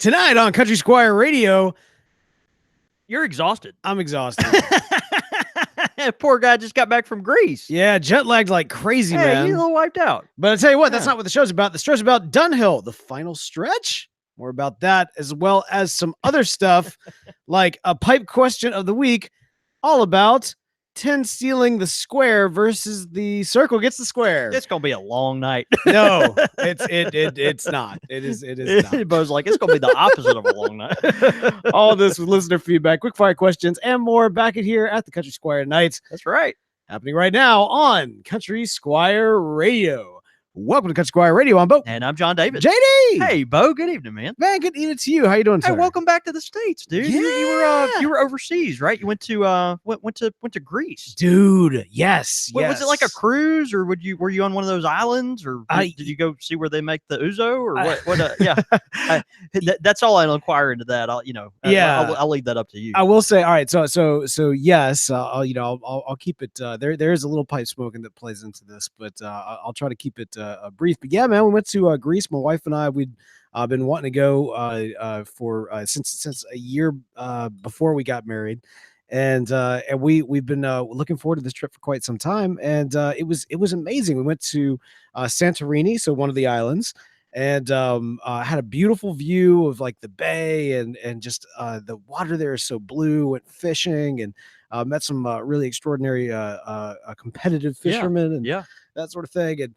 Tonight on Country Squire Radio, You're exhausted. I'm exhausted. Poor guy just got back from Greece. Yeah, jet lagged like crazy, man. He's a little wiped out. But I tell you what, that's not what the show's about. The show's about Dunhill, the final stretch. More about that, as well as some other stuff, like a pipe question of the week, all about 10 stealing the square versus the circle gets the square. It's gonna be a long night. No, it's not. It is not. Beau's like, it's gonna be the opposite of a long night. All this with listener feedback, quickfire questions, and more back at here at the Country Squire Nights. That's right. Happening right now on Country Squire Radio. Welcome to Country Squire Radio. I'm Beau. And I'm John David. JD. Hey, Beau. Good evening, man. Man, good evening to you. How you doing, sir? Hey, welcome back to the States, dude. Yeah. You were overseas, right? You went to went to Greece. Dude, yes. Was it like a cruise, or were you on one of those islands, or did you go see where they make the ouzo, or what? Yeah, that's all I'll inquire into that. I'll leave that up to you. I will say, all right. So yes, I'll keep it. There is a little pipe smoking that plays into this, but I'll try to keep it brief. But yeah, man, we went to Greece. My wife and I, we'd been wanting to go for since a year before we got married. And we've been looking forward to this trip for quite some time, and it was amazing. We went to Santorini, so one of the islands, and had a beautiful view of like the bay, and just the water there is so blue. Went fishing and met some really extraordinary competitive fishermen and that sort of thing. And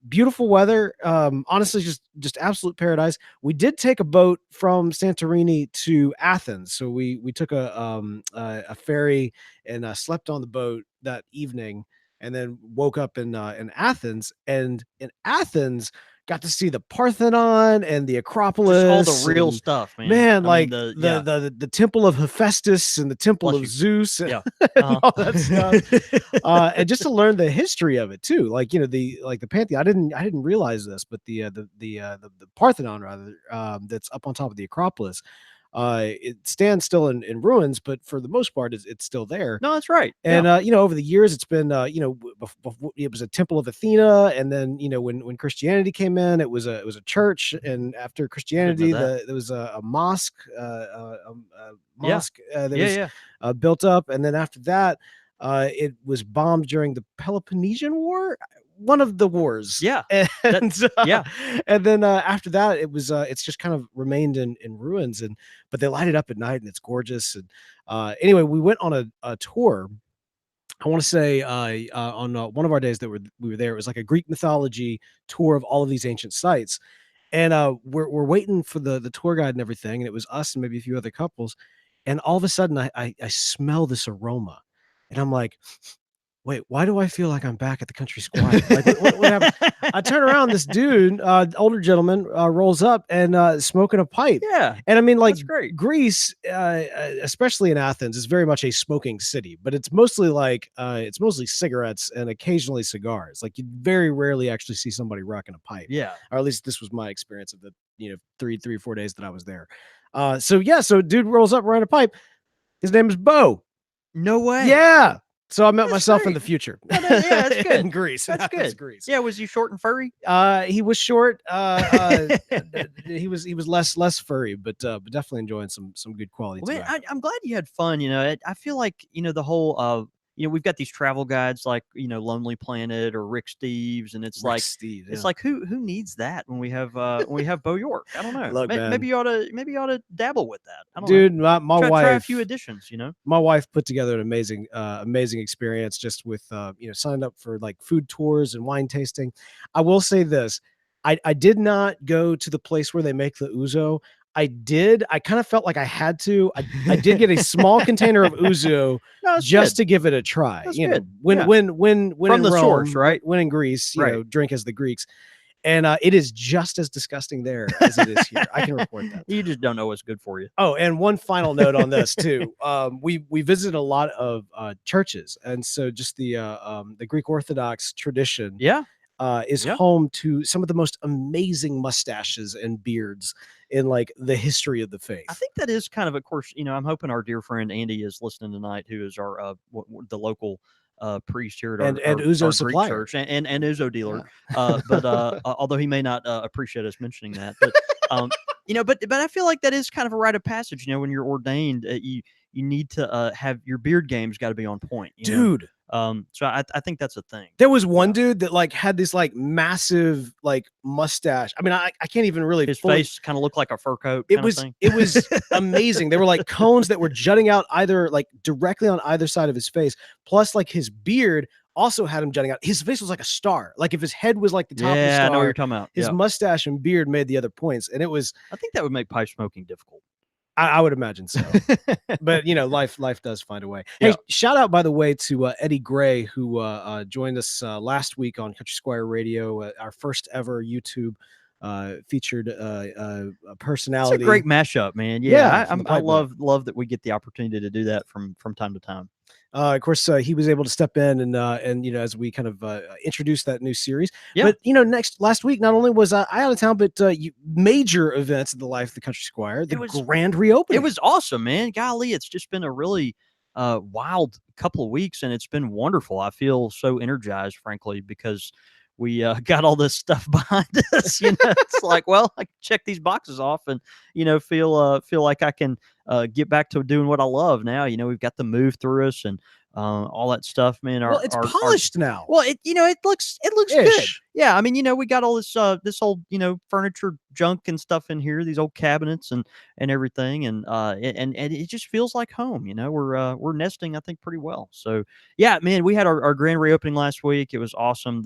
beautiful weather. Honestly, just absolute paradise. We did take a boat from Santorini to Athens, so we took a ferry and slept on the boat that evening, and then woke up in Athens. And in Athens, got to see the Parthenon and the Acropolis, just all the real stuff, man. Man, the Temple of Hephaestus and the Temple of Zeus, and, and all that stuff, and just to learn the history of it too. Like the Pantheon. I didn't realize this, but the Parthenon rather, that's up on top of the Acropolis. It stands still in ruins, but for the most part, it's still there. No, that's right. And over the years, it's been it was a temple of Athena, and then when Christianity came in, it was a church, and after Christianity, there was a mosque, that was built up, and then after that, it was bombed during the Peloponnesian War. One of the wars. And then after that, it's just kind of remained in ruins, but they light it up at night and it's gorgeous. And anyway, we went on a tour. I want to say on one of our days that we were there, it was like a Greek mythology tour of all of these ancient sites. And we're waiting for the tour guide and everything, and it was us and maybe a few other couples. And all of a sudden I smell this aroma, and I'm like, wait, why do I feel like I'm back at the Country Squire? Like, what happened? I turn around, this dude, older gentleman, rolls up and smoking a pipe. Yeah. And I mean, like, Greece, especially in Athens, is very much a smoking city, but it's mostly cigarettes and occasionally cigars. Like, you very rarely actually see somebody rocking a pipe. Yeah. Or at least this was my experience of the 3 or 4 days that I was there. So dude rolls up around a pipe. His name is Beau. No way. Yeah. So I met myself in the future. That's good. In Greece. That's good. Greece. Yeah, was he short and furry? He was short. He was less furry, but definitely enjoying some good quality. Well, man, I'm glad you had fun. I feel like the whole we've got these travel guides like Lonely Planet or Rick Steves, and it's like who needs that when we have Beau York? I don't know. Look, maybe you ought to dabble with that. I don't Dude, know. my wife, try a few additions. My wife put together an amazing experience just with signed up for like food tours and wine tasting. I will say this. I did not go to the place where they make the ouzo. I kind of felt like I had to. I did get a small container of ouzo just to give it a try. That's when from in the Rome, source, right? When in Greece, drink as the Greeks. And it is just as disgusting there as it is here. I can report that. You just don't know what's good for you. Oh, and one final note on this too. We visited a lot of churches, and so just the Greek Orthodox tradition. Is home to some of the most amazing mustaches and beards in like the history of the faith. I think that is kind of course, I'm hoping our dear friend Andy is listening tonight, who is our the local priest here at our ouzo supplier church and ouzo dealer. But although he may not appreciate us mentioning that, but But I feel like that is kind of a rite of passage. When you're ordained, you need to have your beard game's got to be on point. Dude. So I think that's a thing. There was one dude that like had this like massive like mustache. I mean, I can't even really his face kind of looked like a fur coat. It was amazing. There were like cones that were jutting out either like directly on either side of his face. Plus, like his beard also had him jutting out. His face was like a star. Like if his head was like the top of the star, I know what you're talking about. His mustache and beard made the other points, and it was. I think that would make pipe smoking difficult. I would imagine so, but life does find a way. Hey, shout out by the way to Eddie Gray, who joined us last week on Country Squire Radio, our first ever YouTube featured personality. It's a great mashup, man. I love that we get the opportunity to do that from time to time. Of course, he was able to step in and as we kind of introduced that new series. Yeah. But last week, not only was I out of town, but major events in the life of the Country Squire, grand reopening. It was awesome, man. Golly, it's just been a really wild couple of weeks, and it's been wonderful. I feel so energized, frankly, because we got all this stuff behind us. It's like, well, I can check these boxes off and feel like I can get back to doing what I love now. We've got the move through us and all that stuff, man. It's polished now. Well, it looks good. Yeah, I mean, we got all this old furniture junk and stuff in here, these old cabinets and everything, and it just feels like home. We're nesting, I think, pretty well. So yeah, man, we had our grand reopening last week. It was awesome.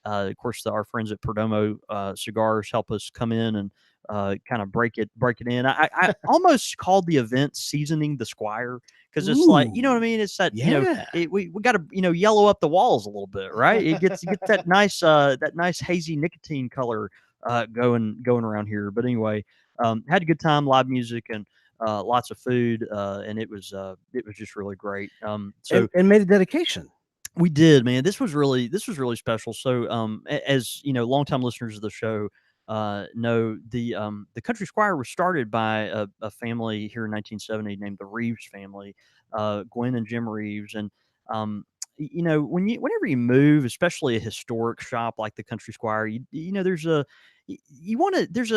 Of course, our friends at Perdomo Cigars help us come in and kind of break it in. I almost called the event "Seasoning the Squire" because it's like, you know what I mean. It's that we got to yellow up the walls a little bit, right? It gets that nice hazy nicotine color going around here. But anyway, had a good time, live music and lots of food, and it was just really great. And made a dedication. We did, man. This was really special. So, as longtime listeners of the show know, the Country Squire was started by a family here in 1970 named the Reeves family, Gwen and Jim Reeves. And whenever you move, especially a historic shop like the Country Squire, there's an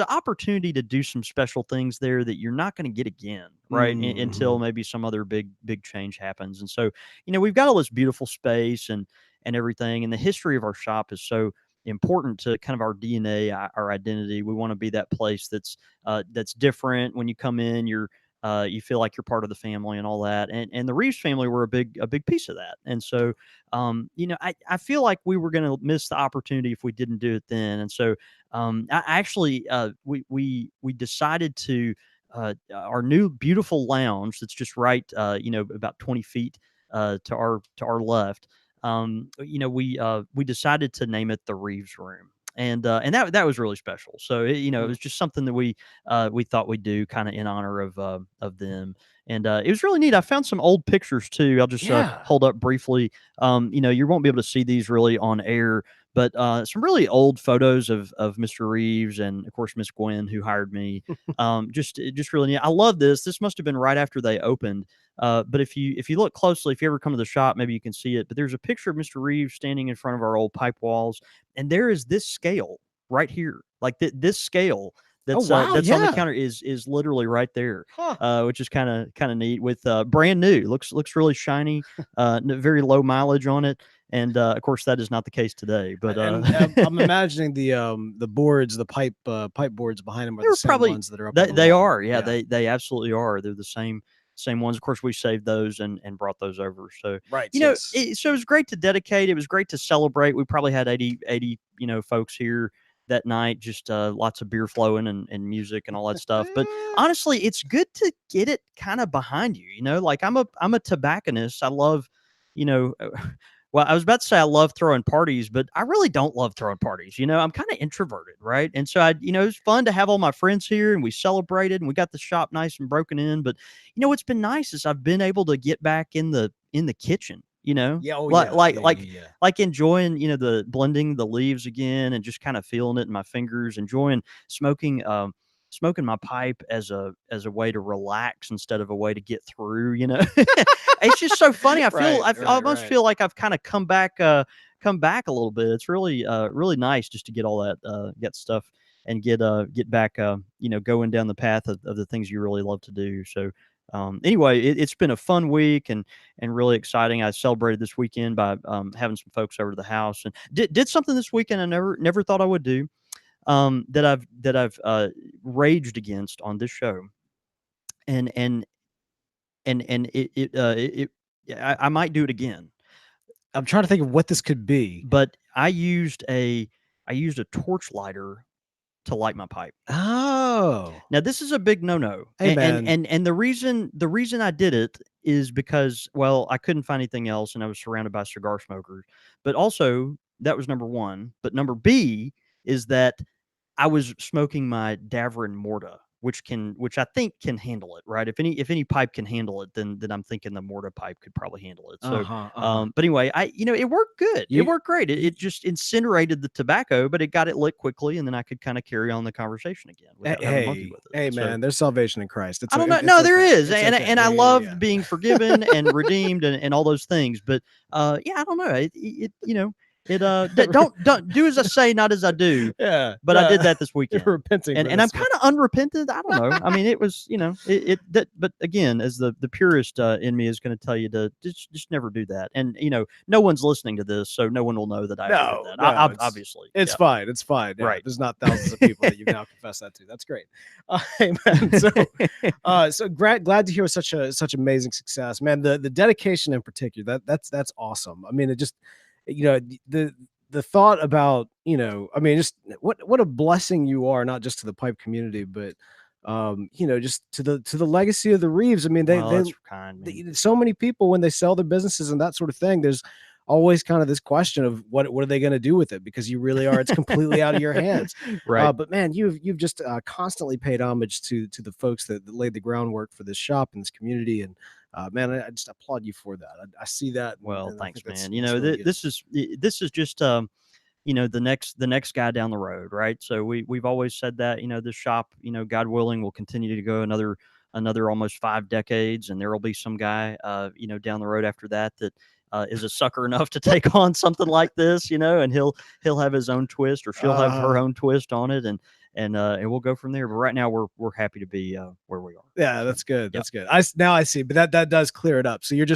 opportunity to do some special things there that you're not going to get again, right? Until maybe some other big change happens. And so, we've got all this beautiful space and everything, and the history of our shop is so important to kind of our DNA, our identity. We want to be that place that's different. When you come in, you feel like you're part of the family and all that. And the Reeves family were a big piece of that. And so, I feel like we were going to miss the opportunity if we didn't do it then. And so, I actually, we decided to, our new beautiful lounge that's just right, about 20 feet, to our left. We decided to name it the Reeves Room. And that was really special. So it was just something that we thought we'd do kind of in honor of them. And it was really neat. I found some old pictures too. I'll just hold up briefly. You won't be able to see these really on air, but some really old photos of Mr. Reeves and of course Miss Gwen, who hired me. Just really neat. I love this. This must have been right after they opened. But if you look closely, if you ever come to the shop, maybe you can see it. But there's a picture of Mr. Reeves standing in front of our old pipe walls, and there is this scale right here, like this scale that's on the counter is literally right there, which is kind of neat. With brand new, looks really shiny, very low mileage on it. And of course, that is not the case today. But I'm imagining the boards, the pipe boards behind them are the same ones that are up. They are, they absolutely are. They're the same ones. Of course, we saved those and brought those over. So right, so it was great to dedicate. It was great to celebrate. We probably had 80 folks here that night. Just lots of beer flowing and music and all that stuff. But honestly, it's good to get it kind of behind you. Like I'm a tobacconist. I love, well, I was about to say I love throwing parties, but I really don't love throwing parties. I'm kind of introverted, right? And so it was fun to have all my friends here, and we celebrated, and we got the shop nice and broken in. But what's been nice is I've been able to get back in the kitchen. Like enjoying the blending the leaves again, and just kind of feeling it in my fingers, enjoying smoking my pipe as a way to relax instead of a way to get through. It's just so funny. I almost feel like I've kind of come back a little bit. It's really really nice just to get all that stuff get back going down the path of the things you really love to do. So anyway, it's been a fun week and really exciting. I celebrated this weekend by having some folks over to the house and did something this weekend I never thought I would do, that I've raged against on this show, and I might do it again. I'm trying to think of what this could be. But I used a torch lighter to light my pipe. Oh. Now this is a big no-no. Hey, And man. the reason I did it is because, well, I couldn't find anything else and I was surrounded by cigar smokers. But also, that was number 1. But number B is that I was smoking my Davrin Morta, which I think can handle it, right? If any pipe can handle it, then I'm thinking the Morta pipe could probably handle it. So, but anyway, it worked good. It worked great. It just incinerated the tobacco, but it got it lit quickly, and then I could kind of carry on the conversation again without having to monkey with it. Hey, man, there's salvation in Christ. I don't know. No, there is, and I loved being forgiven and redeemed and all those things. But yeah, I don't know. Don't do as I say, not as I do. Yeah, but I did that this weekend. You're repenting, and I'm kind of unrepentant. I don't know. I mean, it was, but again, as the purist in me is going to tell you to just never do that. And no one's listening to this, so no one will know that I did that. Obviously, it's fine. It's fine. Yeah, right? There's not thousands of people that you've now confessed that to. That's great. Hey, man, so glad to hear such amazing success, man. The dedication in particular, that's awesome. I mean, it just. The thought about, I mean, just what a blessing you are, not just to the pipe community, but just to the legacy of the Reeves. I mean, that's kind, so many people, when they sell their businesses and that sort of thing, there's always kind of this question of what are they going to do with it, because you really are, it's completely out of your hands. Right. But man, you've just constantly paid homage to the folks that laid the groundwork for this shop and this community. And man, I just applaud you for that. I see that. Well, thanks, man. Really this is just the next guy down the road, right? So we've always said that this shop, God willing, will continue to go another almost 5 decades, and there will be some guy down the road after that is a sucker enough to take on something like this, and he'll have his own twist, or she'll have her own twist on it, and we'll go from there. But right now we're happy to be where we are. Yeah, that's good. That's good. Now I see, but that does clear it up. So you're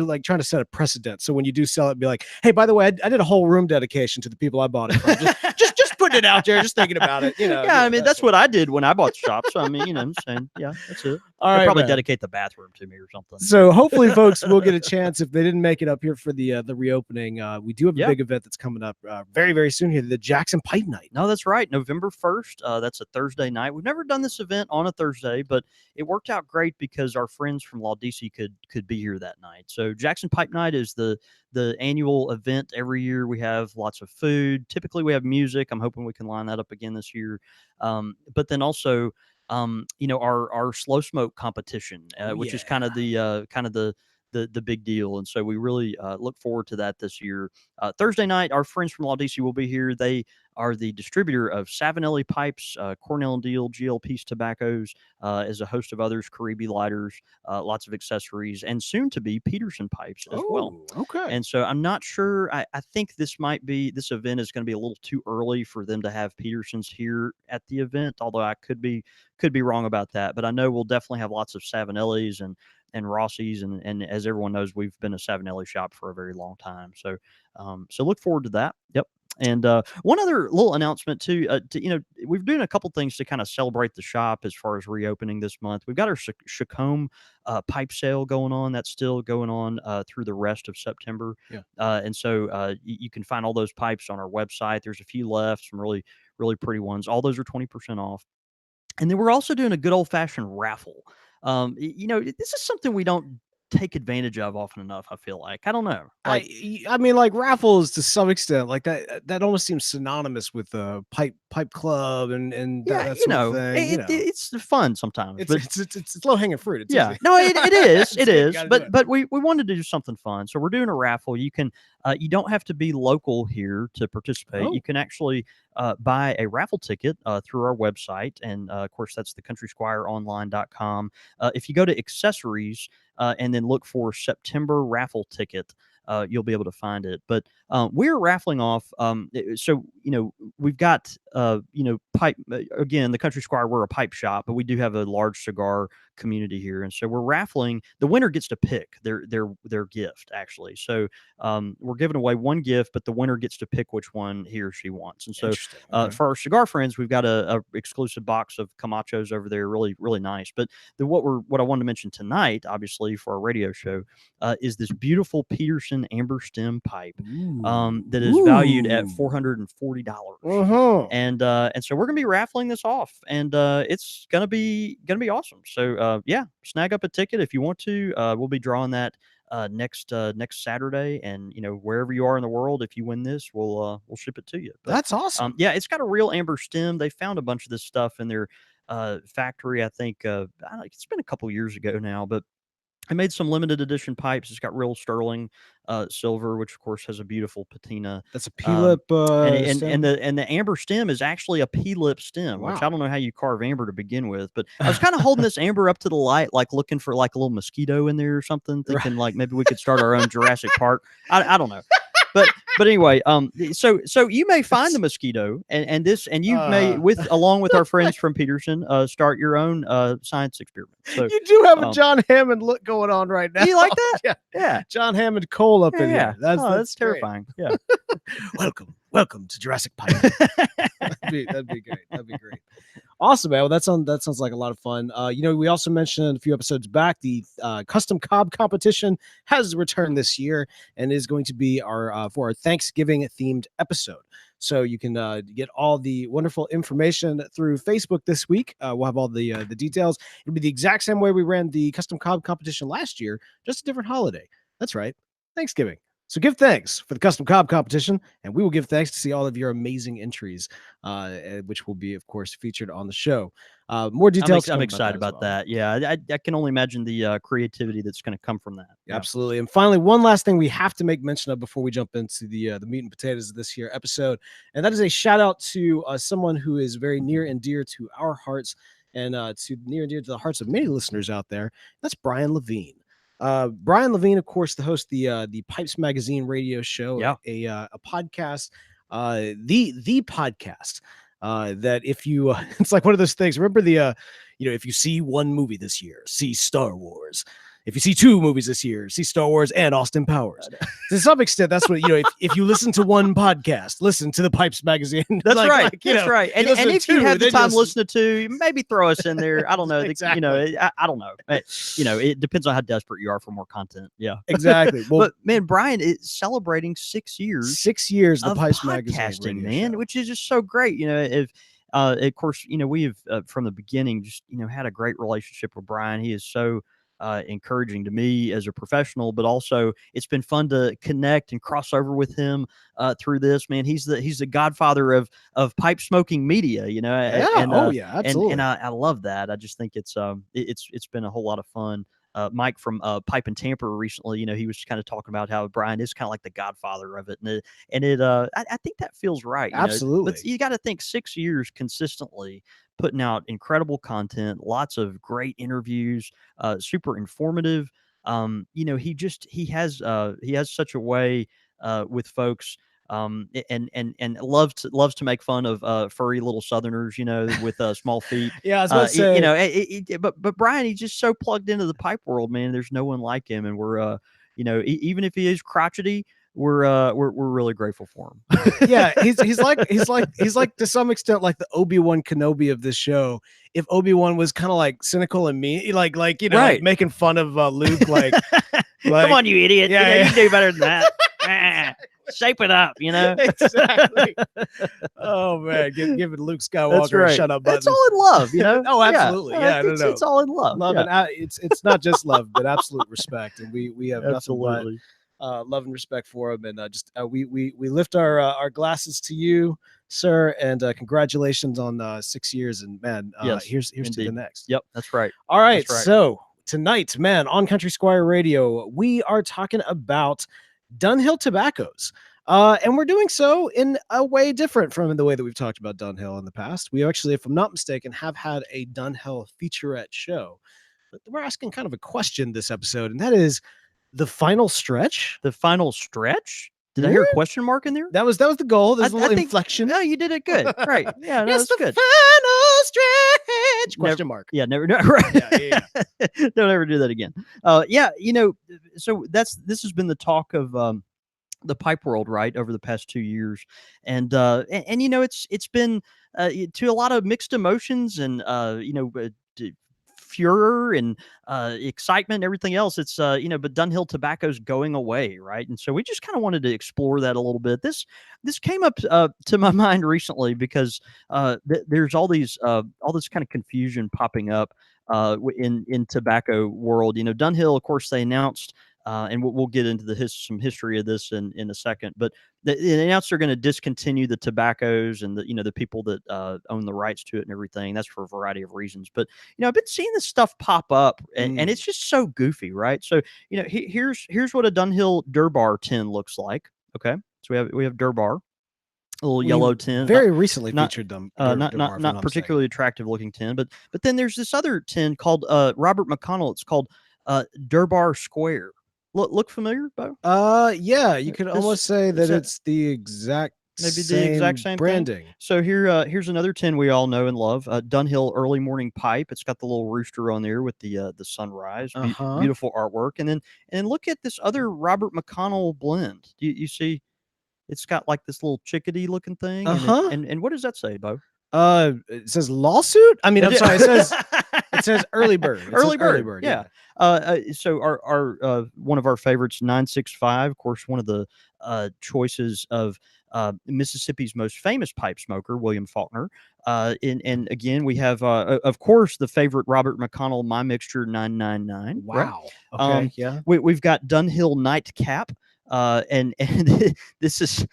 like trying to set a precedent. So when you do sell it, be like, hey, by the way, I did a whole room dedication to the people I bought it from. Just putting it out there, just thinking about it. Yeah, I mean, that's what I did when I bought the shop. So I mean, I'm saying, yeah, that's it. All right, probably dedicate the bathroom to me or something. So hopefully, folks will get a chance if they didn't make it up here for the reopening. We do have a big event that's coming up very, very soon here, the Jackson Pipe Night. No, that's right, November 1st. That's a Thursday night. We've never done this event on a Thursday, but it worked out great because our friends from Laudisi could be here that night. So Jackson Pipe Night is the annual event every year. We have lots of food. Typically, we have music. I'm hoping we can line that up again this year. But then also, our slow smoke competition, which is kind of the big deal. And so we really look forward to that this year. Thursday night, our friends from Laudisi will be here. They are the distributor of Savinelli pipes, Cornell and Deal, GLP's tobaccos, as a host of others, Caribe lighters, lots of accessories, and soon to be Peterson pipes as well. Okay. And so I'm not sure. I think this event is going to be a little too early for them to have Petersons here at the event, although I could be wrong about that. But I know we'll definitely have lots of Savinellis and Rossi's, and as everyone knows, we've been a Savinelli shop for a very long time. So look forward to that. Yep. And one other little announcement too, we're doing a couple things to kind of celebrate the shop as far as reopening this month. We've got our Chacombe pipe sale going on. That's still going on through the rest of September. Yeah. And so you can find all those pipes on our website. There's a few left, some really, really pretty ones. All those are 20% off. And then we're also doing a good old fashioned raffle. This is something we don't take advantage of often enough. I feel like, I don't know. I mean, like raffles to some extent, like that almost seems synonymous with pipe club and that sort of thing. It's fun sometimes. It's low hanging fruit. It's easy. No, it is. It is. But we wanted to do something fun, so we're doing a raffle. You can you don't have to be local here to participate. You can actually buy a raffle ticket through our website, and of course that's the countrysquireonline.com. If you go to accessories and then look for September raffle ticket, you'll be able to find it. But we're raffling off. So we've got pipe. Again, the Country Squire, we're a pipe shop, but we do have a large cigar community here, and so we're raffling. The winner gets to pick their gift actually. So we're giving away one gift, but the winner gets to pick which one he or she wants. And so Okay. for our cigar friends, we've got a exclusive box of Camachos over there, really really nice. But what I wanted to mention tonight, obviously for our radio show, is this beautiful Peterson amber stem pipe that is valued at $440. And so we're gonna be raffling this off, and it's gonna be awesome. So yeah, snag up a ticket if you want to. We'll be drawing that next Saturday, and wherever you are in the world, if you win this, we'll ship it to you. But, that's awesome. Yeah, it's got a real amber stem. They found a bunch of this stuff in their factory. I think it's been a couple years ago now, but I made some limited edition pipes. It's got real sterling silver, which of course has a beautiful patina. That's a P-lip and the amber stem is actually a P-lip stem, which I don't know how you carve amber to begin with. But I was kind of holding this amber up to the light, like looking for like a little mosquito in there or something, thinking like maybe we could start our own Jurassic Park. I don't know. But anyway, so you may find the mosquito, and you may along with our friends from Peterson start your own science experiment. So you do have a John Hammond look going on right now. You like that? Yeah. John Hammond Cole up in here. That's terrifying. Yeah. Welcome to Jurassic Park. That'd be great. That'd be great. Awesome, man. Well, that sounds like a lot of fun. We also mentioned a few episodes back the custom cob competition has returned this year and is going to be for our Thanksgiving themed episode. So you can get all the wonderful information through Facebook this week. We'll have all the details. It'll be the exact same way we ran the custom cob competition last year, just a different holiday. That's right, Thanksgiving. So give thanks for the custom cob competition, and we will give thanks to see all of your amazing entries, which will be, of course, featured on the show. More details. I'm excited about that. Yeah, I can only imagine the creativity that's going to come from that. Yeah. Absolutely. And finally, one last thing we have to make mention of before we jump into the meat and potatoes of this here episode, and that is a shout out to someone who is very near and dear to our hearts and near and dear to the hearts of many listeners out there. That's Brian Levine. Brian Levine, of course, the host of the Pipes Magazine radio show, a podcast, the podcast that if you, it's like one of those things. Remember if you see one movie this year, see Star Wars. If you see two movies this year, see Star Wars and Austin Powers. To some extent, that's what, if you listen to one podcast, listen to the Pipes Magazine. That's right. That's right. And if you have the time to listen to, maybe throw us in there. I don't know. Exactly. I don't know. It depends on how desperate you are for more content. Yeah. Exactly. Well, but man, Brian is celebrating 6 years. 6 years of the Pipes podcasting, Magazine, which is just so great. Of course, we have from the beginning just had a great relationship with Brian. He is so encouraging to me as a professional, but also it's been fun to connect and cross over with him through this. Man, he's the godfather of pipe smoking media, Yeah. Absolutely. And I love that. I just think it's been a whole lot of fun. Mike from Pipe and Tamper recently, he was kind of talking about how Brian is kind of like the godfather of it, and I think that feels right. Absolutely. But you got to think 6 years consistently putting out incredible content, lots of great interviews, super informative. He has such a way with folks. And loves to make fun of furry little Southerners, with small feet. Yeah, I was about to say, but Brian, he's just so plugged into the pipe world, man. There's no one like him, and we're even if he is crotchety, we're really grateful for him. Yeah, he's like to some extent like the Obi-Wan Kenobi of this show. If Obi-Wan was kind of like cynical and mean, like right. Like making fun of Luke, like come on, you idiot! You can do better than that. Shape it up, Exactly. Oh man, giving Luke Skywalker a shut up button. It's all in love, Oh, absolutely. Yeah, it's all in love. Love and it's not just love, but absolute respect, and we have absolutely nothing but love and respect for him, and we lift our glasses to you, sir, and congratulations on 6 years, and man, here's to the next. Yep, that's right. All right, so tonight, man, on Country Squire Radio, we are talking about Dunhill tobaccos. And we're doing so in a way different from the way that we've talked about Dunhill in the past. We actually, if I'm not mistaken, have had a Dunhill featurette show. But we're asking kind of a question this episode, and that is the final stretch. The final stretch? Did I hear a question mark in there? That was the goal. There's a little inflection. No, you did it good. Right. Yeah, no, that's good. Final stretch. Question mark. Yeah, never. No, right. Yeah. Don't ever do that again. Yeah, so this has been the talk of the pipe world, right, over the past 2 years, and it's been to a lot of mixed emotions and furor and excitement and everything else. It's but Dunhill tobacco's going away, right? And so we just kind of wanted to explore that a little bit. This came up to my mind recently because there's all this kind of confusion popping up in tobacco world. Dunhill, of course, they announced and we'll get into some history of this in a second. But they announced they're going to discontinue the tobaccos and the people that own the rights to it and everything. That's for a variety of reasons. But I've been seeing this stuff pop up, and it's just so goofy, right? So here's what a Dunhill Durbar tin looks like. Okay, so we have Durbar. A little yellow tin, very recently featured them. Not particularly attractive looking tin, but then there's this other tin called Robert McConnell. It's called Durbar Square. Look familiar, Beau? Yeah, you could almost say that it's the exact same branding. Thing? So here's another tin we all know and love, Dunhill Early Morning Pipe. It's got the little rooster on there with the sunrise, beautiful artwork, and then look at this other Robert McConnell blend. You see, it's got like this little chickadee looking thing, and what does that say, Beau? It says lawsuit. I mean, I'm sorry. It says early bird. Early bird. Yeah. So our one of our favorites, 965, of course, one of the choices of Mississippi's most famous pipe smoker, William Faulkner. And again, we have, of course, the favorite Robert McConnell My Mixture 999. Wow. Right? Okay. Yeah. We've got Dunhill Nightcap. And this is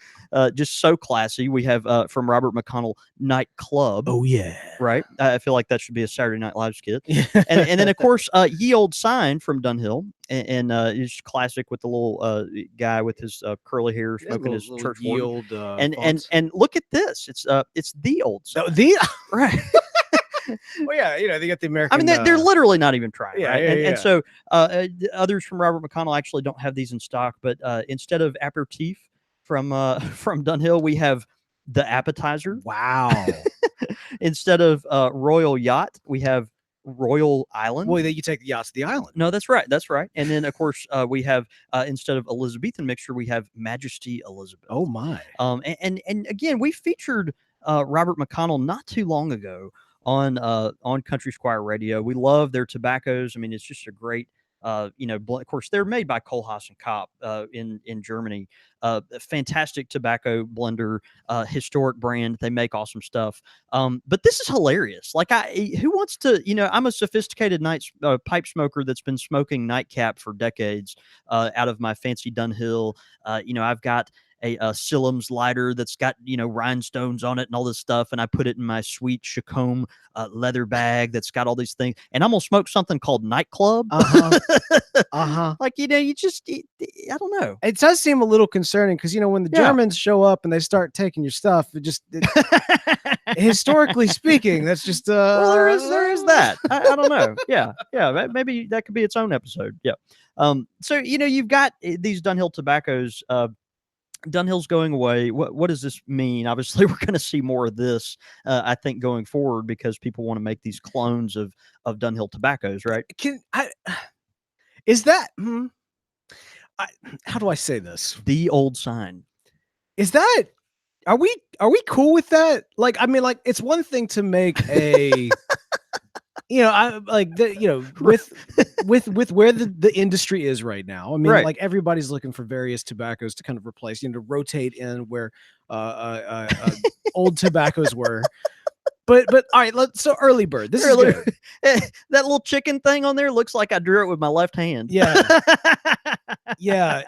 just so classy. We have from Robert McConnell Nightclub. Oh yeah, right. I feel like that should be a Saturday Night Live skit. and then of course Ye Old Sign from Dunhill, and it's classic with the little guy with his curly hair smoking his church yield. And look at this. It's the old sign. Right. Well, yeah, they got the American. I mean, they're literally not even trying, right? Yeah. And so others from Robert McConnell actually don't have these in stock, but instead of aperitif from Dunhill, we have the appetizer. Wow. Instead of Royal Yacht, we have Royal Island. Well, you take the yachts to the island. No, that's right. And then, of course, we have instead of Elizabethan mixture, we have Majesty Elizabeth. Oh my. And again, we featured Robert McConnell not too long ago on Country Squire Radio. We love their tobaccos. I mean, it's just a great, of course, they're made by Kohlhaas and Kopp in Germany. Fantastic tobacco blender, historic brand. They make awesome stuff. But this is hilarious. Like, who wants to? I'm a sophisticated pipe smoker that's been smoking nightcap for decades out of my fancy Dunhill. I've got a Sillum's lighter that's got rhinestones on it and all this stuff, and I put it in my sweet Chacombe leather bag that's got all these things, and I'm gonna smoke something called Nightclub. Like you just I don't know. It does seem a little concerning because when the Germans show up and they start taking your stuff, historically speaking, that's just well, there is that. I don't know. Yeah, maybe that could be its own episode. Yeah. So you've got these Dunhill tobaccos. Dunhill's going away. What does this mean? Obviously, we're going to see more of this, I think, going forward because people want to make these clones of Dunhill tobaccos, right? How do I say this? The old sign. Is that? Are we cool with that? Like, I mean, like, it's one thing to make a. I like with where the industry is right now. I mean, like everybody's looking for various tobaccos to kind of replace, to rotate in where old tobaccos were. But all right, so early bird. This is good. That little chicken thing on there looks like I drew it with my left hand. Yeah, yeah.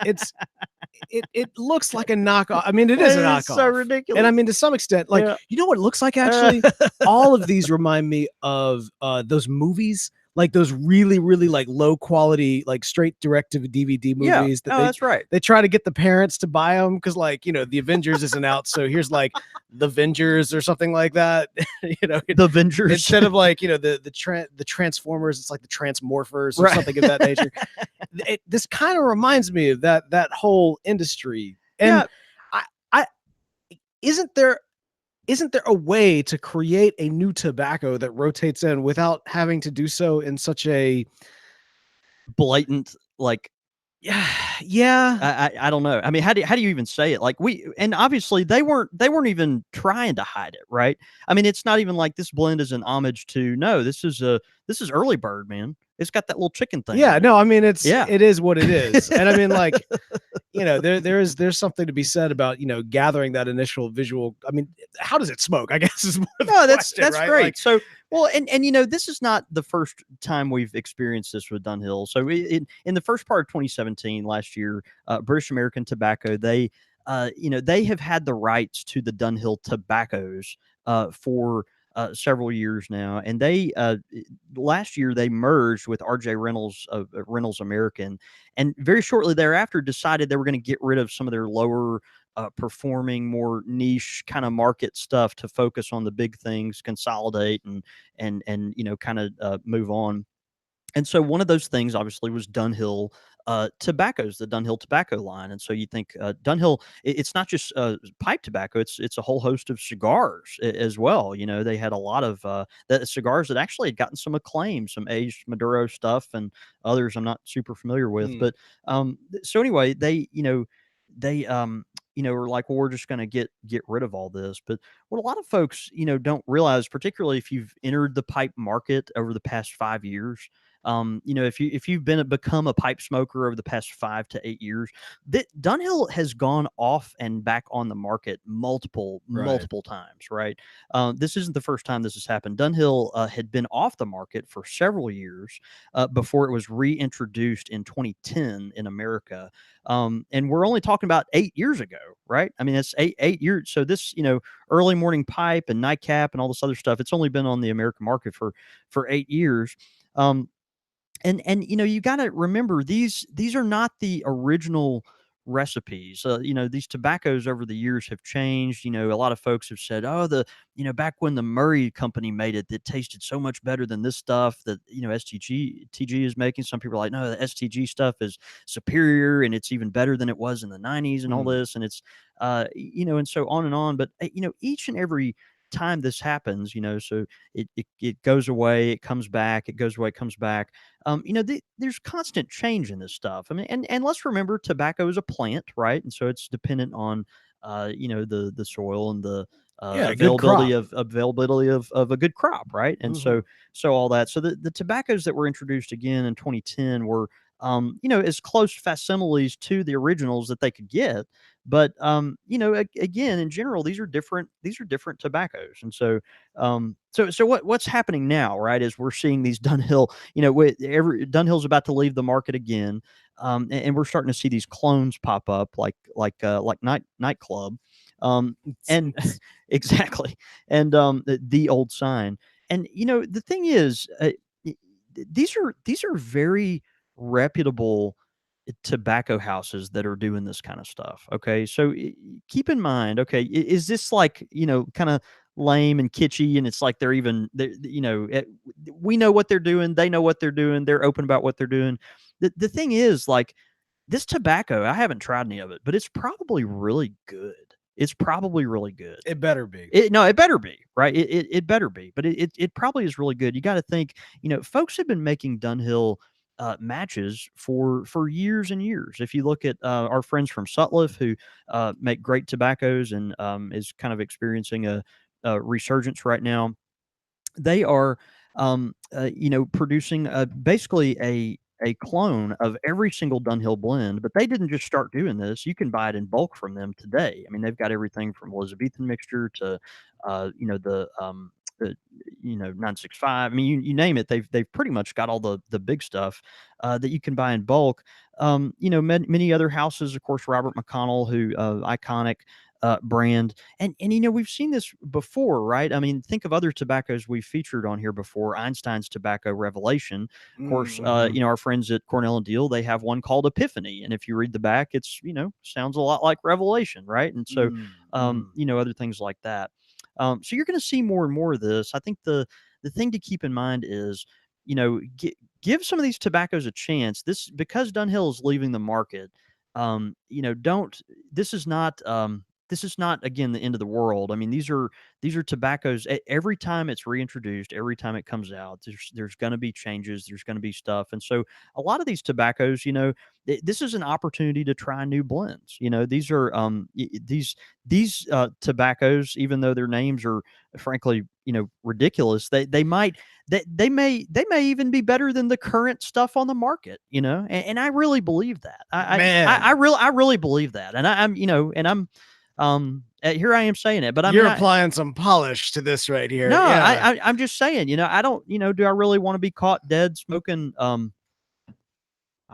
It looks like a knockoff. I mean, it is a knockoff. It's so ridiculous. And I mean, to some extent, like you know what it looks like actually. All of these remind me of those movies, like those really, really like low quality, like straight direct to DVD movies. Yeah, that's right. They try to get the parents to buy them because, like, the Avengers isn't out, so here's like the Avengers or something like that. The Avengers instead of like the Transformers, it's like the Transmorphers or something of that nature. This kind of reminds me of that whole industry. And Yeah. I isn't there isn't there a way to create a new tobacco that rotates in without having to do so in such a Blatant, like, yeah, yeah. I don't know. I mean, how do you even say it? Like, and obviously they weren't even trying to hide it, right? I mean, it's not even like this blend is an homage to. No, this is early bird, man. It's got that little chicken thing Yeah, in it. no, I mean Yeah. it is what it is. And I mean, like, there's something to be said about, gathering that initial visual. I mean, how does it smoke? I guess is more of the No, question, that's right? Like, great. So, well, and this is not the first time we've experienced this with Dunhill. So, in the first part of 2017, last year, British American Tobacco, they have had the rights to the Dunhill tobaccos for several years now, and last year they merged with R.J. Reynolds of Reynolds American, and very shortly thereafter decided they were going to get rid of some of their lower performing, more niche kind of market stuff to focus on the big things, consolidate, and kind of move on. And so one of those things obviously was Dunhill tobaccos, the Dunhill tobacco line. And so you think Dunhill, it's not just pipe tobacco; it's a whole host of cigars as well. They had a lot of cigars that actually had gotten some acclaim, some aged Maduro stuff, and others I'm not super familiar with. mm, But so anyway, they were like, well, we're just going to get rid of all this. But what a lot of folks don't realize, particularly if you've entered the pipe market over the past 5 years, if you've become a pipe smoker over the past 5 to 8 years, that Dunhill has gone off and back on the market right. multiple times, right? This isn't the first time this has happened. Dunhill had been off the market for several years before it was reintroduced in 2010 in America. And we're only talking about 8 years ago, right? I mean, it's eight years. So this, early morning pipe and nightcap and all this other stuff, it's only been on the American market for 8 years. Um, and you got to remember these are not the original recipes. These tobaccos over the years have changed. A lot of folks have said, oh, back when the Murray company made it, it tasted so much better than this stuff that STG is making. Some people are like, no, the STG stuff is superior and it's even better than it was in the 90s and all Mm, this. And it's and so on and on. But each and every time this happens, so it goes away, it comes back, it goes away, it comes back. There's constant change in this stuff. I mean, and let's remember, tobacco is a plant, right? And so it's dependent on, the soil and the yeah, good crop. availability of a good crop, right? And Mhm. so all that. So the tobaccos that were introduced again in 2010 were, as close facsimiles to the originals that they could get. But again, in general, these are different. These are different tobaccos, and so what's happening now, right? Is we're seeing these Dunhill, Dunhill's about to leave the market again, and we're starting to see these clones pop up, like nightclub, and exactly, and the old sign, and the thing is, these are very reputable tobacco houses that are doing this kind of stuff. Okay, so keep in mind, okay, is this like kind of lame and kitschy, and it's like we know what they're doing, they know what they're doing, they're open about what they're doing. The thing is, like, this tobacco, I haven't tried any of it, but it's probably really good. It's probably really good. It better be. No, it better be, right? It better be, but it probably is really good. You got to think, folks have been making Dunhill matches for years and years. If you look at our friends from Sutliff, who make great tobaccos and is kind of experiencing a resurgence right now, they are producing basically a clone of every single Dunhill blend, but they didn't just start doing this. You can buy it in bulk from them today. I mean, they've got everything from Elizabethan mixture to the 965. I mean, you name it. They've pretty much got all the big stuff that you can buy in bulk. Many other houses, of course, Robert McConnell, who iconic brand. And we've seen this before, right? I mean, think of other tobaccos we've featured on here before. Einstein's Tobacco Revelation. Of course, Mhm. our friends at Cornell and Deal, they have one called Epiphany. And if you read the back, it's, sounds a lot like Revelation, right? And so, Mm, mm. other things like that. So you're going to see more and more of this. I think the thing to keep in mind is, give some of these tobaccos a chance. This, because Dunhill is leaving the market, don't this is not this is not again the end of the world. I mean, these are tobaccos. Every time it's reintroduced, every time it comes out, there's going to be changes. There's going to be stuff, and so a lot of these tobaccos, this is an opportunity to try new blends. These are these tobaccos, even though their names are frankly ridiculous, they may even be better than the current stuff on the market, and I really believe that. I really believe that, and here I am saying it, but you're applying some polish to this right here. No, yeah. I'm just saying, I don't, do I really want to be caught dead smoking? I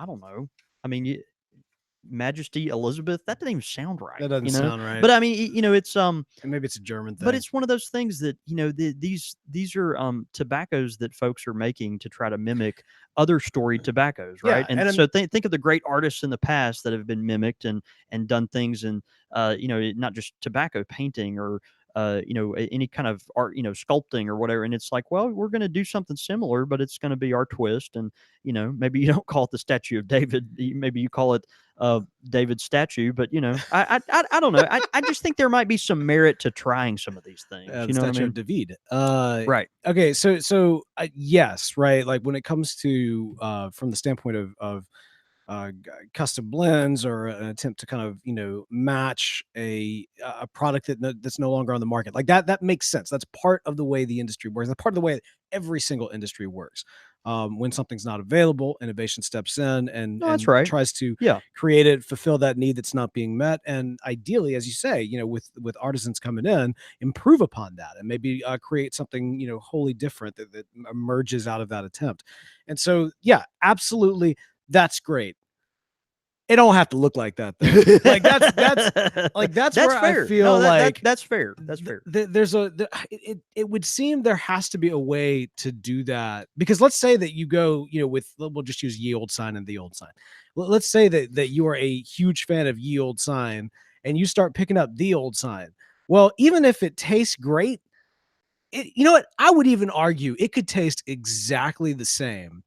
don't know. I mean, Majesty Elizabeth, that doesn't even sound right. That doesn't sound right. But I mean, it's And maybe it's a German thing. But it's one of those things that these are tobaccos that folks are making to try to mimic other storied tobaccos, right? Yeah, and so think of the great artists in the past that have been mimicked and done things in not just tobacco painting or any kind of art, sculpting or whatever. And it's like, well, we're going to do something similar, but it's going to be our twist. And maybe you don't call it the Statue of David, maybe you call it David's statue. But I don't know. I just think there might be some merit to trying some of these things. The you know what I Statue mean? of David. Right. Okay. So yes, right. Like when it comes to from the standpoint of custom blends or an attempt to kind of match a product that's no longer on the market, like that makes sense. That's part of the way the industry works. That's part of the way every single industry works. When something's not available, innovation steps in and, No, that's right. tries to Yeah. create it, fulfill that need that's not being met, and ideally, as you say, with artisans coming in, improve upon that and maybe create something wholly different that emerges out of that attempt. And so, yeah, absolutely, that's great. It don't have to look like that though. Like that's where fair. I feel that's fair. That's fair. It would seem there has to be a way to do that, because let's say that you go, we'll just use Ye Old Sign and The Old Sign. Let's say that you are a huge fan of Ye Old Sign and you start picking up The Old Sign. Well, even if it tastes great, you know what? I would even argue it could taste exactly the same,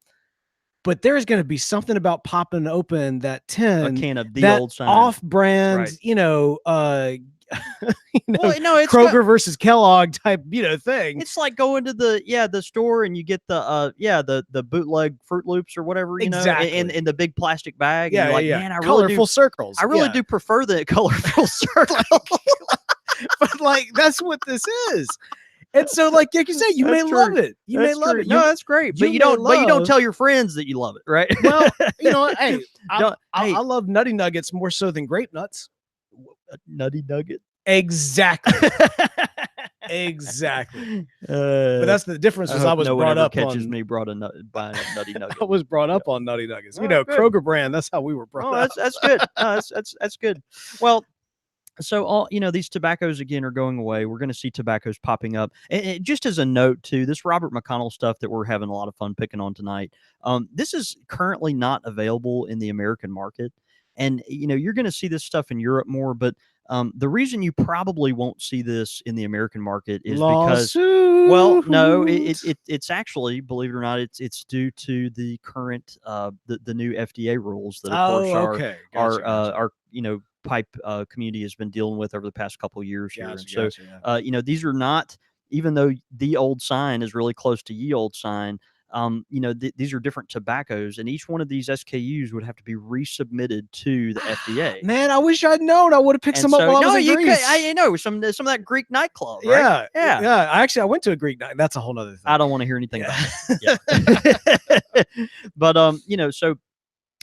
but there's going to be something about popping open that tin, a can of The that Old Sign, off-brand, right. Well, no, it's Kroger versus Kellogg type, thing. It's like going to the store and you get the bootleg Fruit Loops or whatever, exactly. in the big plastic bag. Yeah, and you're like, yeah. Man, I colorful really do, circles. I really do prefer the colorful circle. But like that's what this is. And so, like you say, you may love it. You may love it. No, that's great. But you don't. But you don't tell your friends that you love it, right? Well, hey, I love Nutty Nuggets more so than Grape Nuts. Nutty Nugget. Exactly. Exactly. But that's the difference. I was brought up on me buying a Nutty Nugget. I was brought up on Nutty Nuggets. Kroger brand. That's how we were brought up. That's good. That's good. Well. So all these tobaccos again are going away. We're going to see tobaccos popping up. And just as a note too, this Robert McConnell stuff that we're having a lot of fun picking on tonight. This is currently not available in the American market, and you're going to see this stuff in Europe more. But the reason you probably won't see this in the American market is because, well, no, it's actually, believe it or not, it's due to the current the new FDA rules that of course our pipe community has been dealing with over the past couple of years here. And so, these are not, even though The Old Sign is really close to Ye Old Sign, these are different tobaccos, and each one of these SKUs would have to be resubmitted to the FDA. Man, I wish I'd known. I would have picked some up while I was in Greece. I know some of that Greek nightclub, right? Yeah. I went to a Greek night. That's a whole nother thing. I don't want to hear anything about it. Yeah. But so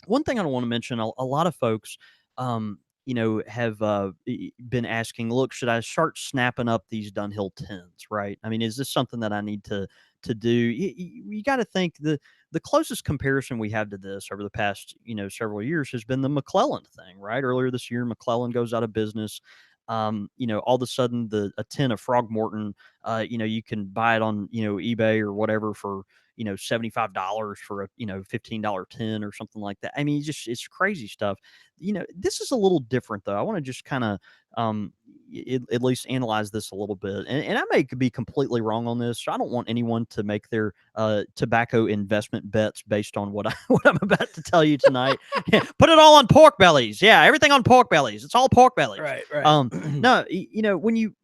one thing I don't want to mention, a lot of folks have been asking, look, should I start snapping up these Dunhill tins, right? I mean, is this something that I need to do? You got to think the closest comparison we have to this over the past, several years has been the McClellan thing, right? Earlier this year, McClellan goes out of business. All of a sudden a tin of Frogmorton, you can buy it on, eBay or whatever for, $75 for a, $15 tin or something like that. I mean, it's crazy stuff. This is a little different though. I want to just kind of at least analyze this a little bit. And I may be completely wrong on this. So I don't want anyone to make their tobacco investment bets based on what what I'm about to tell you tonight. Put it all on pork bellies. Yeah, everything on pork bellies. It's all pork bellies. Right, right. No, when you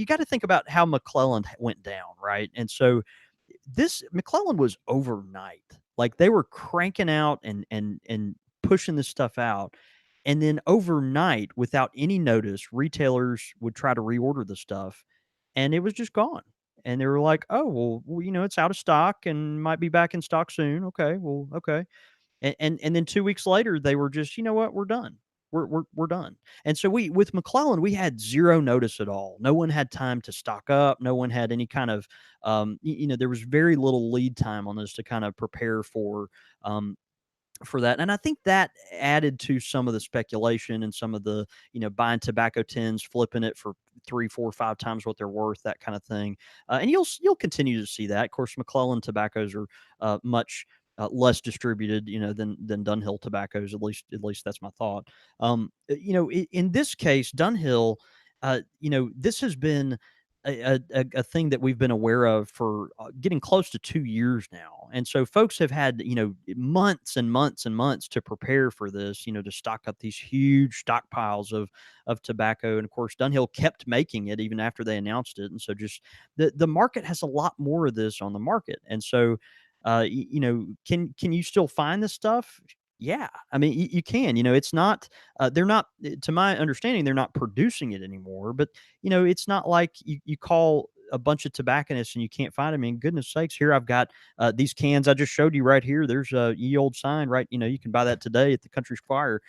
got to think about how McClellan went down, right? And so this McClellan was overnight. Like they were cranking out and pushing this stuff out. And then overnight, without any notice, retailers would try to reorder the stuff and it was just gone. And they were like, oh, well, it's out of stock and might be back in stock soon. Okay. Well, okay. And then 2 weeks later, they were just, you know what, we're done. We're done. And so with McClellan, we had zero notice at all. No one had time to stock up. No one had any kind of, there was very little lead time on this to kind of prepare for that. And I think that added to some of the speculation and some of the, buying tobacco tins, flipping it for 3, 4, 5 times what they're worth, that kind of thing. And you'll continue to see that. Of course, McClellan tobaccos are much less distributed, than Dunhill tobaccos. At least that's my thought. In this case, Dunhill, this has been a thing that we've been aware of for getting close to 2 years now. And so folks have had, months and months and months to prepare for this, to stock up these huge stockpiles of tobacco. And of course, Dunhill kept making it even after they announced it. And so just the market has a lot more of this on the market. And so, can you still find this stuff? Yeah, I mean, you can. It's not. They're not, to my understanding, they're not producing it anymore. But it's not like you call a bunch of tobacconists and you can't find them. And goodness sakes, here I've got these cans I just showed you right here. There's a ye old sign, right? You can buy that today at the Country Squire,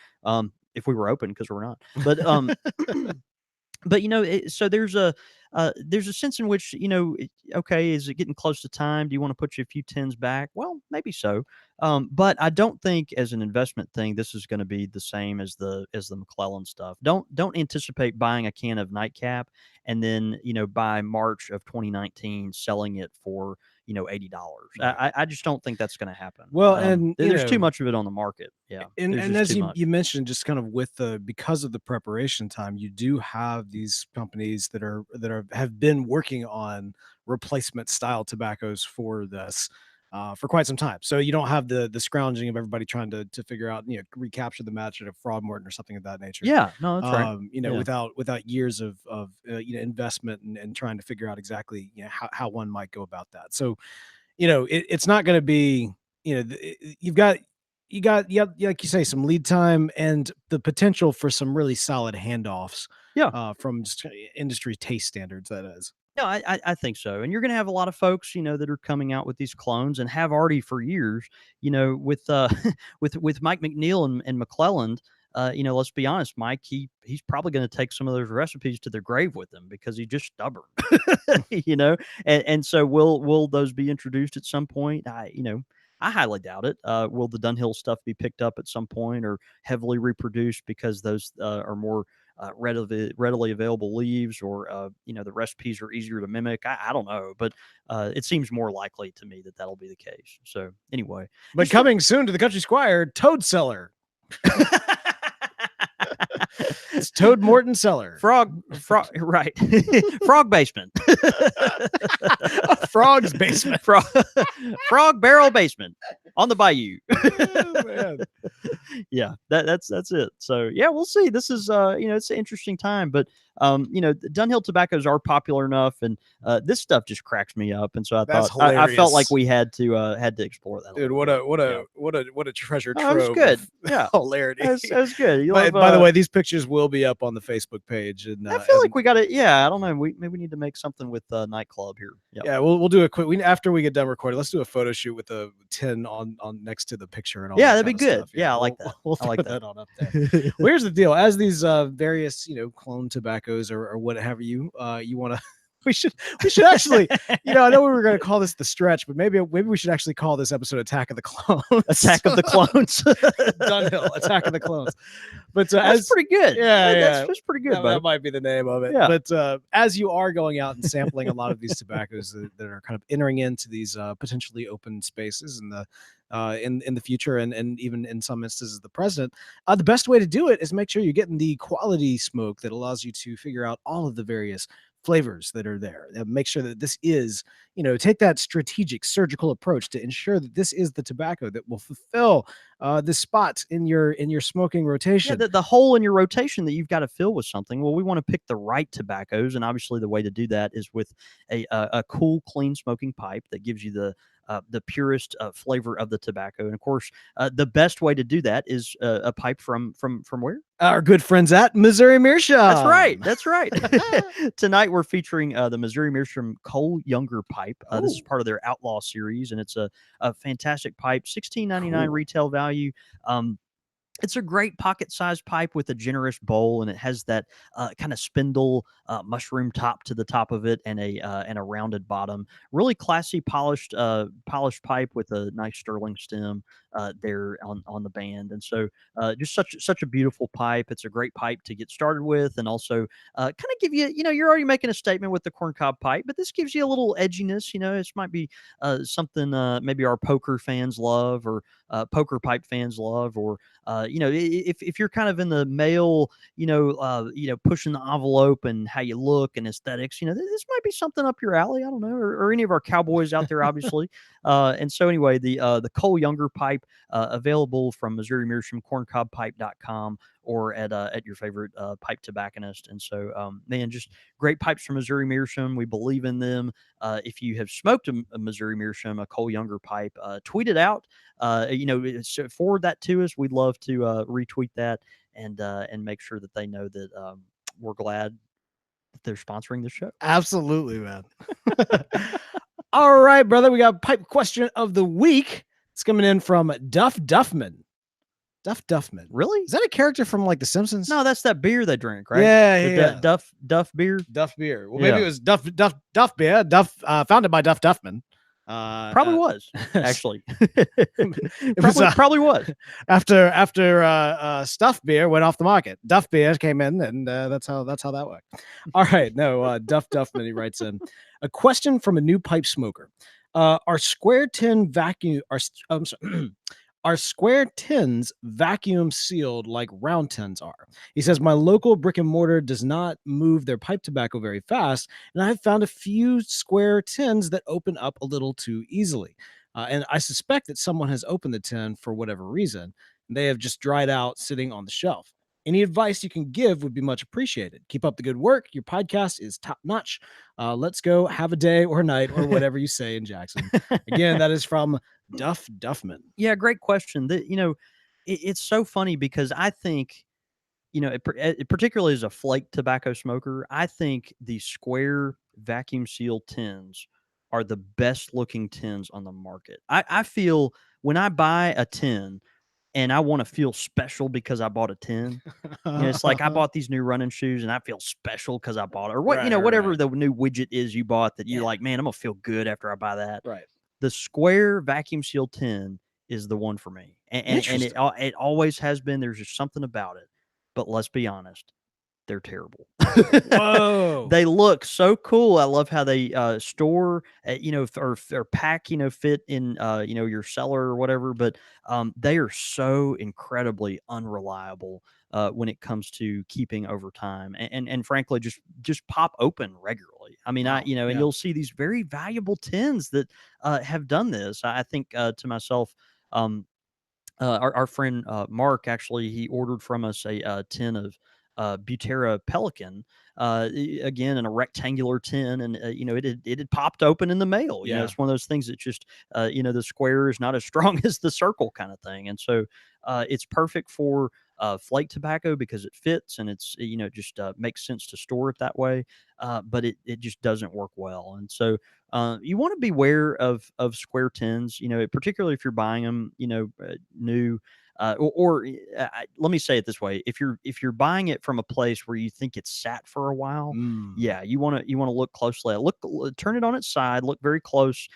if we were open, because we're not. But but so there's a sense in which okay, is it getting close to time? Do you want to put you a few tins back? Well, maybe so, but I don't think as an investment thing this is going to be the same as the McClellan stuff. Don't anticipate buying a can of Nightcap and then by March of 2019 selling it for $80. Right. I just don't think that's going to happen. Well, and there's too much of it on the market. Yeah, and as you mentioned, just kind of because of the preparation time, you do have these companies that have been working on replacement style tobaccos for this for quite some time. So you don't have the scrounging of everybody trying to figure out, recapture the match at a fraud Morton or something of that nature. Yeah, no, that's right. Yeah. without years of investment and trying to figure out exactly how one might go about that. So it's not going to be you've got like you say, some lead time and the potential for some really solid handoffs. Yeah, From just industry taste standards, that is. No, I think so. And you're going to have a lot of folks, that are coming out with these clones and have already for years, with with Mike McNeil and McClelland. Let's be honest, Mike, he's probably going to take some of those recipes to their grave with him because he's just stubborn, and so will those be introduced at some point? I highly doubt it. Will the Dunhill stuff be picked up at some point or heavily reproduced because those are more readily available leaves, or the recipes are easier to mimic? I don't know, but it seems more likely to me that that'll be the case. So anyway, but coming soon to the Country Squire, Toad Cellar. It's Toad Morton Cellar. Frog, right. Frog basement. Frog's basement. Frog barrel basement on the bayou. Oh, man. Yeah, that's it. So yeah, we'll see. This is it's an interesting time, but Dunhill tobaccos are popular enough, and this stuff just cracks me up, and so I felt like we had to explore that. Dude, what a treasure trove! That was good. Yeah, hilarity. That was good. By the way, these pictures will be up on the Facebook page, and I feel like we got to. Yeah, I don't know. Maybe we need to make something with nightclub here. Yep. Yeah, we'll do a quick. After we get done recording, let's do a photo shoot with a tin on next to the picture and all. Yeah, that'd be good. Yeah, I like that. We'll I like that on up there. Well, here's the deal: as these various clone tobaccos or whatever you want to we should we should actually, I know we were going to call this the stretch, but maybe we should actually call this episode Attack of the Clones. Attack of the Clones. Dunhill, Attack of the Clones. But that's pretty good. Yeah, that's pretty good, that might be the name of it. Yeah. But as you are going out and sampling a lot of these tobaccos that are kind of entering into these potentially open spaces in the future, and even in some instances the present, the best way to do it is make sure you're getting the quality smoke that allows you to figure out all of the various flavors that are there. Make sure that this is, take that strategic surgical approach to ensure that this is the tobacco that will fulfill the spot in your smoking rotation. Yeah, the hole in your rotation that you've got to fill with something. Well, we want to pick the right tobaccos, and obviously the way to do that is with a cool, clean smoking pipe that gives you the purest flavor of the tobacco. And of course, the best way to do that is a pipe from where? Our good friends at Missouri Meerschaum. That's right. That's right. Tonight we're featuring the Missouri Meerschaum Cole Younger pipe. This is part of their Outlaw series, and it's a fantastic pipe. $16.99 retail value. It's a great pocket-sized pipe with a generous bowl, and it has that kind of spindle mushroom top to the top of it, and a rounded bottom. Really classy, polished pipe with a nice sterling stem there on the band, and so just such a beautiful pipe. It's a great pipe to get started with, and also kind of give you, you're already making a statement with the corncob pipe, but this gives you a little edginess. This might be something maybe our poker fans love, or poker pipe fans love, or if you're kind of in the male, pushing the envelope and how you look and aesthetics, this might be something up your alley. I don't know, or any of our cowboys out there, obviously. And so anyway, the Cole Younger pipe available from Missouri Meerschaum, corncobpipe.com, or at your favorite pipe tobacconist. And so, man, just great pipes from Missouri Meerschaum. We believe in them. If you have smoked a Missouri Meerschaum, a Cole Younger pipe, tweet it out. Forward that to us. We'd love to retweet that and make sure that they know that we're glad that they're sponsoring the show. Absolutely, man. All right, brother. We got pipe question of the week. It's coming in from Duff Duffman. Duff Duffman. Really? Is that a character from like The Simpsons? No, that's that beer they drink, right? Yeah. Duff beer. Duff beer. Well, maybe it was Duff beer. Duff, founded by Duff Duffman. Probably was, actually. It probably was. After Stuff beer went off the market, Duff beer came in, and that's how that worked. All right, no, Duff Duffman, he writes in a question from a new pipe smoker. Are square tin vacuum are square tins vacuum sealed like round tins are? He says, my local brick and mortar does not move their pipe tobacco very fast, and I've found a few square tins that open up a little too easily. And I suspect that someone has opened the tin for whatever reason, and they have just dried out sitting on the shelf. Any advice you can give would be much appreciated. Keep up the good work. Your podcast is top notch. Let's go have a day or night or whatever you say in Jackson. Again, that is from Duff Duffman. Yeah, great question. It's so funny because I think, particularly as a flake tobacco smoker, I think the square vacuum sealed tins are the best looking tins on the market. I feel when I buy a tin and I want to feel special because I bought a tin, it's like I bought these new running shoes and I feel special because I bought it, or whatever the new widget is you bought that you're like, man, I'm gonna feel good after I buy that. Right. The square vacuum sealed tin is the one for me, and it always has been. There's just something about it. But let's be honest, they're terrible. Whoa. They look so cool. I love how they store, or pack, fit in, your cellar or whatever. But they are so incredibly unreliable when it comes to keeping over time, and frankly, just pop open regularly. I mean, wow. And you'll see these very valuable tins that have done this. I think to myself. Our friend Mark, actually, he ordered from us a tin of Butera Pelican, again in a rectangular tin, and it had popped open in the mail. It's one of those things that just the square is not as strong as the circle kind of thing, and so it's perfect for flake tobacco because it fits and it's just makes sense to store it that way, but it just doesn't work well, and so you want to beware of square tins, particularly if you're buying them, new. let me say it this way: if you're buying it from a place where you think it's sat for a while, yeah, you want to look closely. Turn it on its side, look very close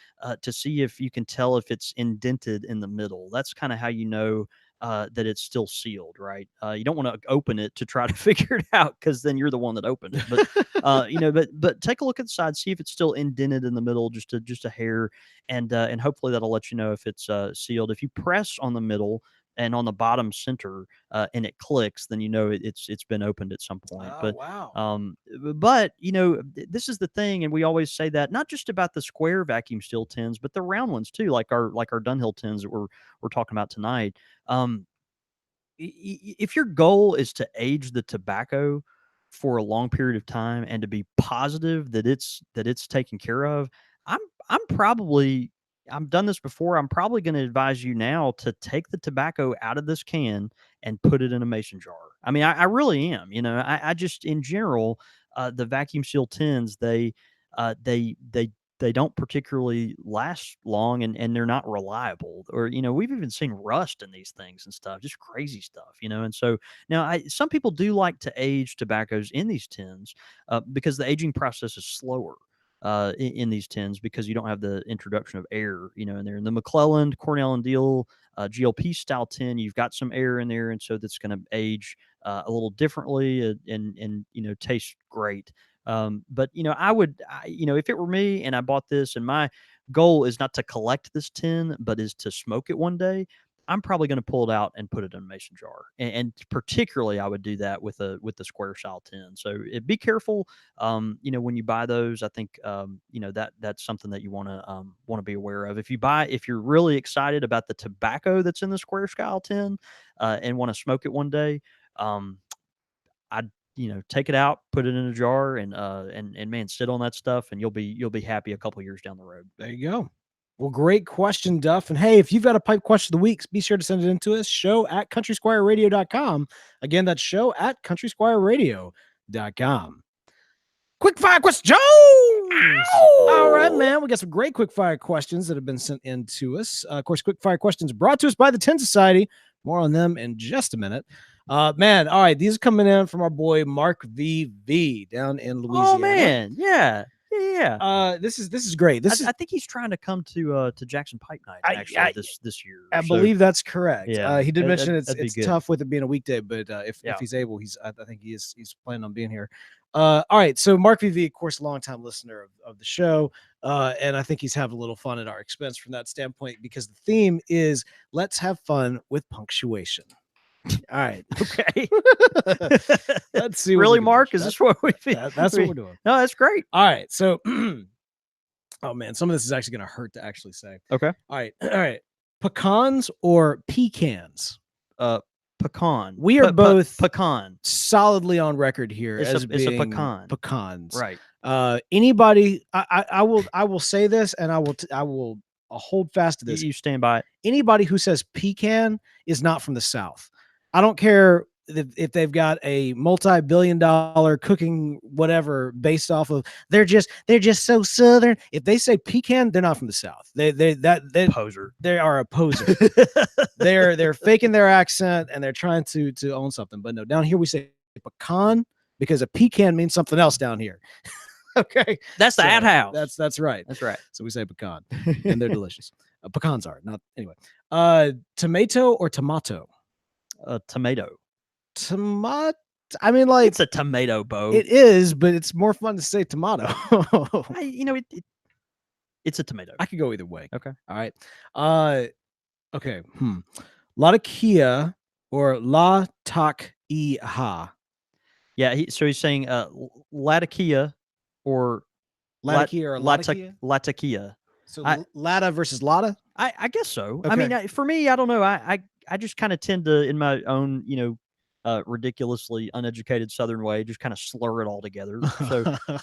to see if you can tell if it's indented in the middle. That's kind of how you know that it's still sealed, right? You don't want to open it to try to figure it out because then you're the one that opened it. But but take a look at the side, see if it's still indented in the middle, just a hair, and hopefully that'll let you know if it's sealed. If you press on the middle and on the bottom center and it clicks, then you know it's been opened at some point. Oh, wow. But this is the thing, and we always say that not just about the square vacuum seal tins, but the round ones too, like our Dunhill tins that we're talking about tonight. Um, if your goal is to age the tobacco for a long period of time and to be positive that it's taken care of, I'm I'm probably I've done this before. I'm probably going to advise you now to take the tobacco out of this can and put it in a mason jar. I mean, I really am. I just in general, the vacuum seal tins they don't particularly last long, and they're not reliable. Or we've even seen rust in these things and stuff, just crazy stuff. And so now some people do like to age tobaccos in these tins because the aging process is slower in these tins because you don't have the introduction of air, in there. In the McClelland, Cornell and Deal GLP style tin, you've got some air in there, and so that's going to age a little differently and taste great. But if it were me and I bought this, and my goal is not to collect this tin, but is to smoke it one day, I'm probably going to pull it out and put it in a mason jar. And particularly, I would do that with the square style tin. So be careful. When you buy those, I think that's something that you want to be aware of. If you're really excited about the tobacco that's in the square style tin and want to smoke it one day, I'd take it out, put it in a jar, and man, sit on that stuff, and you'll be happy a couple years down the road. There you go. Well, great question, Duff. And hey, if you've got a pipe question of the week, be sure to send it in to us, show@countrysquireradio.com. Again, that's show@countrysquireradio.com. Quickfire questions. All right, man. We got some great quickfire questions that have been sent in to us. Of course, quickfire questions brought to us by the Tin Society. More on them in just a minute. Man, all right. These are coming in from our boy Mark VV down in Louisiana. Oh man, yeah. This is great. I think he's trying to come to Jackson Pipe Night actually this year. I believe that's correct. Yeah, he did mention it's good. tough with it being a weekday, but if he's able, I think he's planning on being here. All right. So Mark VV, of course, longtime listener of the show. And I think he's having a little fun at our expense from that standpoint, because the theme is let's have fun with punctuation. All right. Okay. Let's see. Really, Mark? Is this what we that's what we're doing. No, that's great. All right. So, oh man, some of this is actually going to hurt to actually say. Okay. All right. Pecans or pecans? Pecan. We are both pecan. Solidly on record here as it's being a pecan. Pecans. Right. Anybody, I will say this, and I will hold fast to this. You stand by it. Anybody who says pecan is not from the South. I don't care if they've got a multi-billion-dollar cooking whatever based off of they're just so Southern. If they say pecan, they're not from the South. They poser. They are a poser. they're faking their accent, and they're trying to own something. But no, down here we say pecan because a pecan means something else down here. Okay, that's the ad house. That's right. That's right. So we say pecan, and they're delicious. Pecans are not anyway. Tomato or tomato? Tomato. Tomato. I mean, like, it's a tomato, Beau. It is, but it's more fun to say tomato. It's a tomato. I could go either way. Okay. All right. Okay. Latakia or La Tak Ha. Yeah. So he's saying Latakia or Latakia. So Lata versus Lata? I guess so. Okay. I mean, for me, I don't know. I just kind of tend to, in my own, ridiculously uneducated Southern way, just kind of slur it all together.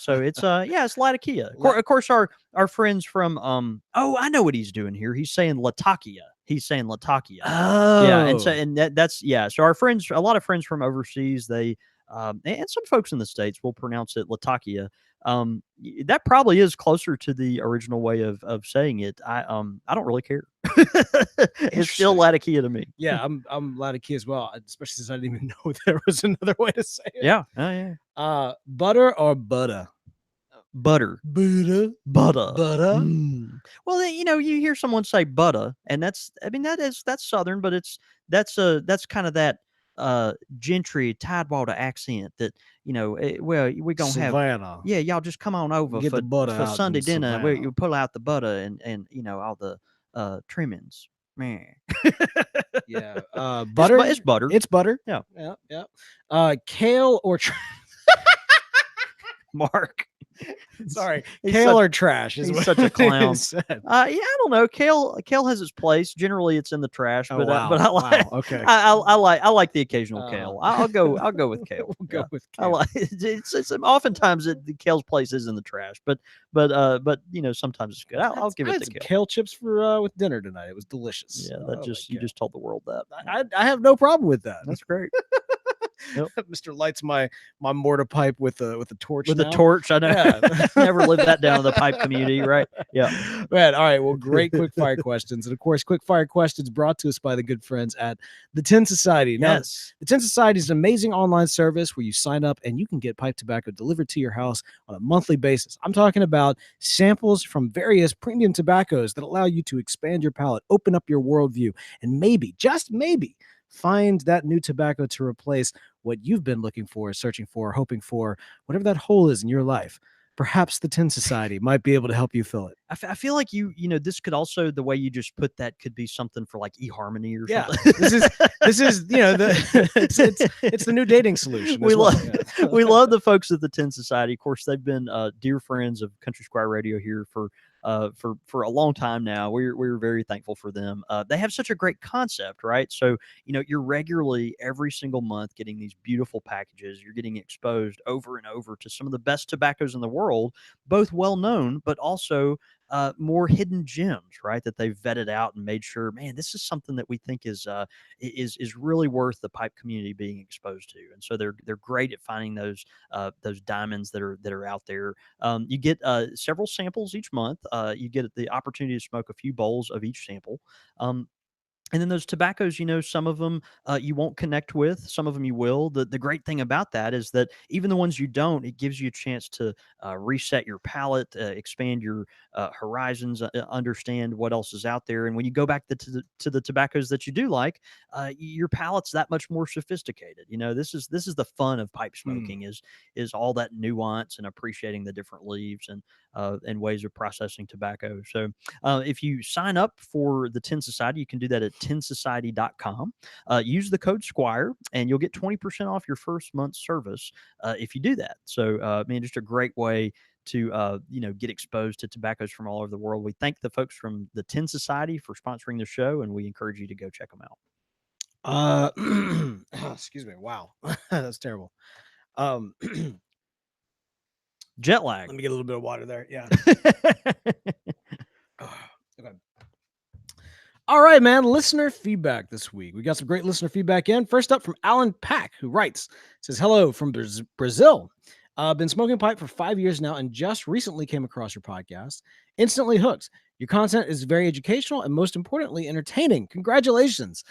So it's it's Latakia. Of course, our friends from I know what he's doing here. He's saying Latakia. Oh, yeah, and that's So our friends, a lot of friends from overseas, they and some folks in the States will pronounce it Latakia. That probably is closer to the original way of saying it. I don't really care. It's still Latakia to me. Yeah, I'm Latakia as well, especially since I didn't even know there was another way to say it. Yeah. Oh, yeah. Butter or butter? Butter. Butter. Butter. Butter. Well, you hear someone say butter, and that's Southern, but that's kind of that gentry Tidewater accent that well, we're gonna have. Savannah. Yeah, y'all just come on over Get the butter for out Sunday in dinner where Savannah. you pull out the butter and all the trimmings. Man. Yeah. Butter. It's butter. It's butter. Yeah. Yeah. Kale or Mark. Sorry, kale or trash. He's such a clown. Said. Yeah, I don't know. Kale has its place. Generally, it's in the trash. But wow. but I like Okay. I like the occasional kale. I'll go with kale. We'll go with I kale. like it's oftentimes the kale's place is in the trash. But sometimes it's good. I'll give it to kale. Kale chips for with dinner tonight. It was delicious. Yeah, you just told the world that. I have no problem with that. That's great. Yep. Mr. lights my mortar pipe with a torch. With a torch, I know. Yeah. Never lived that down in the pipe community, right? Yeah. Man, all right. Well, great quickfire questions. And of course, quickfire questions brought to us by the good friends at the Tin Society. Now, yes. The Tin Society is an amazing online service where you sign up and you can get pipe tobacco delivered to your house on a monthly basis. I'm talking about samples from various premium tobaccos that allow you to expand your palate, open up your worldview, and maybe, just maybe, find that new tobacco to replace what you've been looking for, searching for, hoping for, whatever that hole is in your life. Perhaps the Tin Society might be able to help you fill it. I feel like this could also, the way you just put that, could be something for like eHarmony or something. This is it's the new dating solution. We love the folks at the Tin Society. Of course, they've been dear friends of Country Squire Radio here for a long time now. We're very thankful for them. They have such a great concept, right? So you're regularly every single month getting these beautiful packages. You're getting exposed over and over to some of the best tobaccos in the world, both well known, but also more hidden gems, right? That they've vetted out and made sure, man, this is something that we think is really worth the pipe community being exposed to. And so they're great at finding those diamonds that are out there. You get several samples each month. You get the opportunity to smoke a few bowls of each sample. And then those tobaccos, some of them you won't connect with, some of them you will. The great thing about that is that even the ones you don't, it gives you a chance to reset your palate, expand your horizons, understand what else is out there. And when you go back to the tobaccos that you do like, your palate's that much more sophisticated. This is the fun of pipe smoking is all that nuance and appreciating the different leaves and ways of processing tobacco. So if you sign up for the Tin Society, you can do that at tinsociety.com. Use the code Squire and you'll get 20% off your first month's service if you do that. So, just a great way to get exposed to tobaccos from all over the world. We thank the folks from the Tin Society for sponsoring the show, and we encourage you to go check them out. Excuse me. Wow, that's terrible. Jet lag. Let me get a little bit of water there. Yeah. Okay. All right, man. Listener feedback this week. We got some great listener feedback in. First up from Alan Pack, who writes, says, hello from Brazil. Been smoking pipe for 5 years now and just recently came across your podcast. Instantly hooked. Your content is very educational and most importantly, entertaining. Congratulations.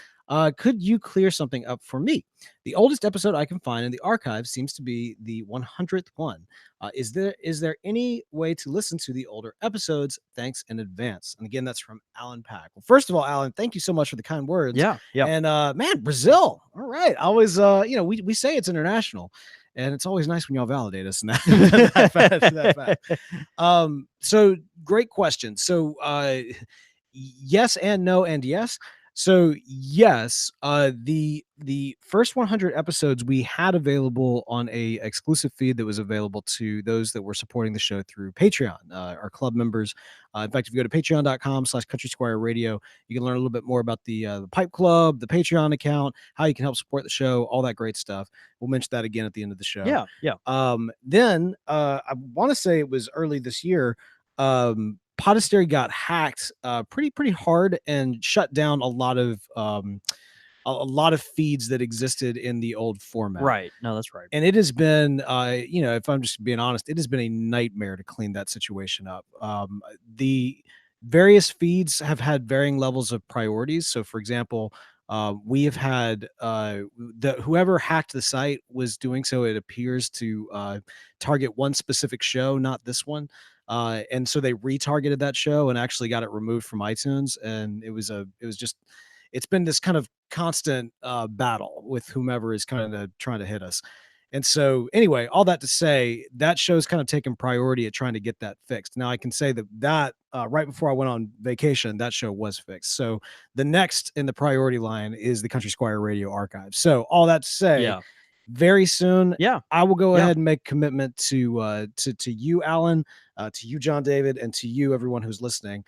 Could you clear something up for me? The oldest episode I can find in the archive seems to be the 100th one. Is there any way to listen to the older episodes? Thanks in advance. And again, that's from Alan Pack. Well, first of all, Alan, thank you so much for the kind words. Yeah. And man, Brazil. All right. I always, we say it's international. And it's always nice when y'all validate us in that fact. So great question. So yes and no and yes. So yes, the first 100 episodes we had available on a exclusive feed that was available to those that were supporting the show through Patreon, our club members. In fact, if you go to patreon.com/Country Squire Radio, you can learn a little bit more about the Pipe Club, the Patreon account, how you can help support the show, all that great stuff. We'll mention that again at the end of the show. Yeah. Then I want to say it was early this year. Podastery got hacked pretty hard and shut down a lot of a lot of feeds that existed in the old format. Right. No, that's right. And it has been, if I'm just being honest, it has been a nightmare to clean that situation up. The various feeds have had varying levels of priorities. So, for example, we have had whoever hacked the site was doing so. It appears to target one specific show, not this one. And so they retargeted that show and actually got it removed from iTunes. And it's been this kind of constant battle with whomever is kind of trying to hit us. And so, anyway, all that to say, that show's kind of taken priority at trying to get that fixed. Now, I can say that right before I went on vacation, that show was fixed. So, the next in the priority line is the Country Squire Radio Archive. So, all that to say, very soon, I will go ahead and make commitment to you, Alan, to you, John David, and to you, everyone who's listening.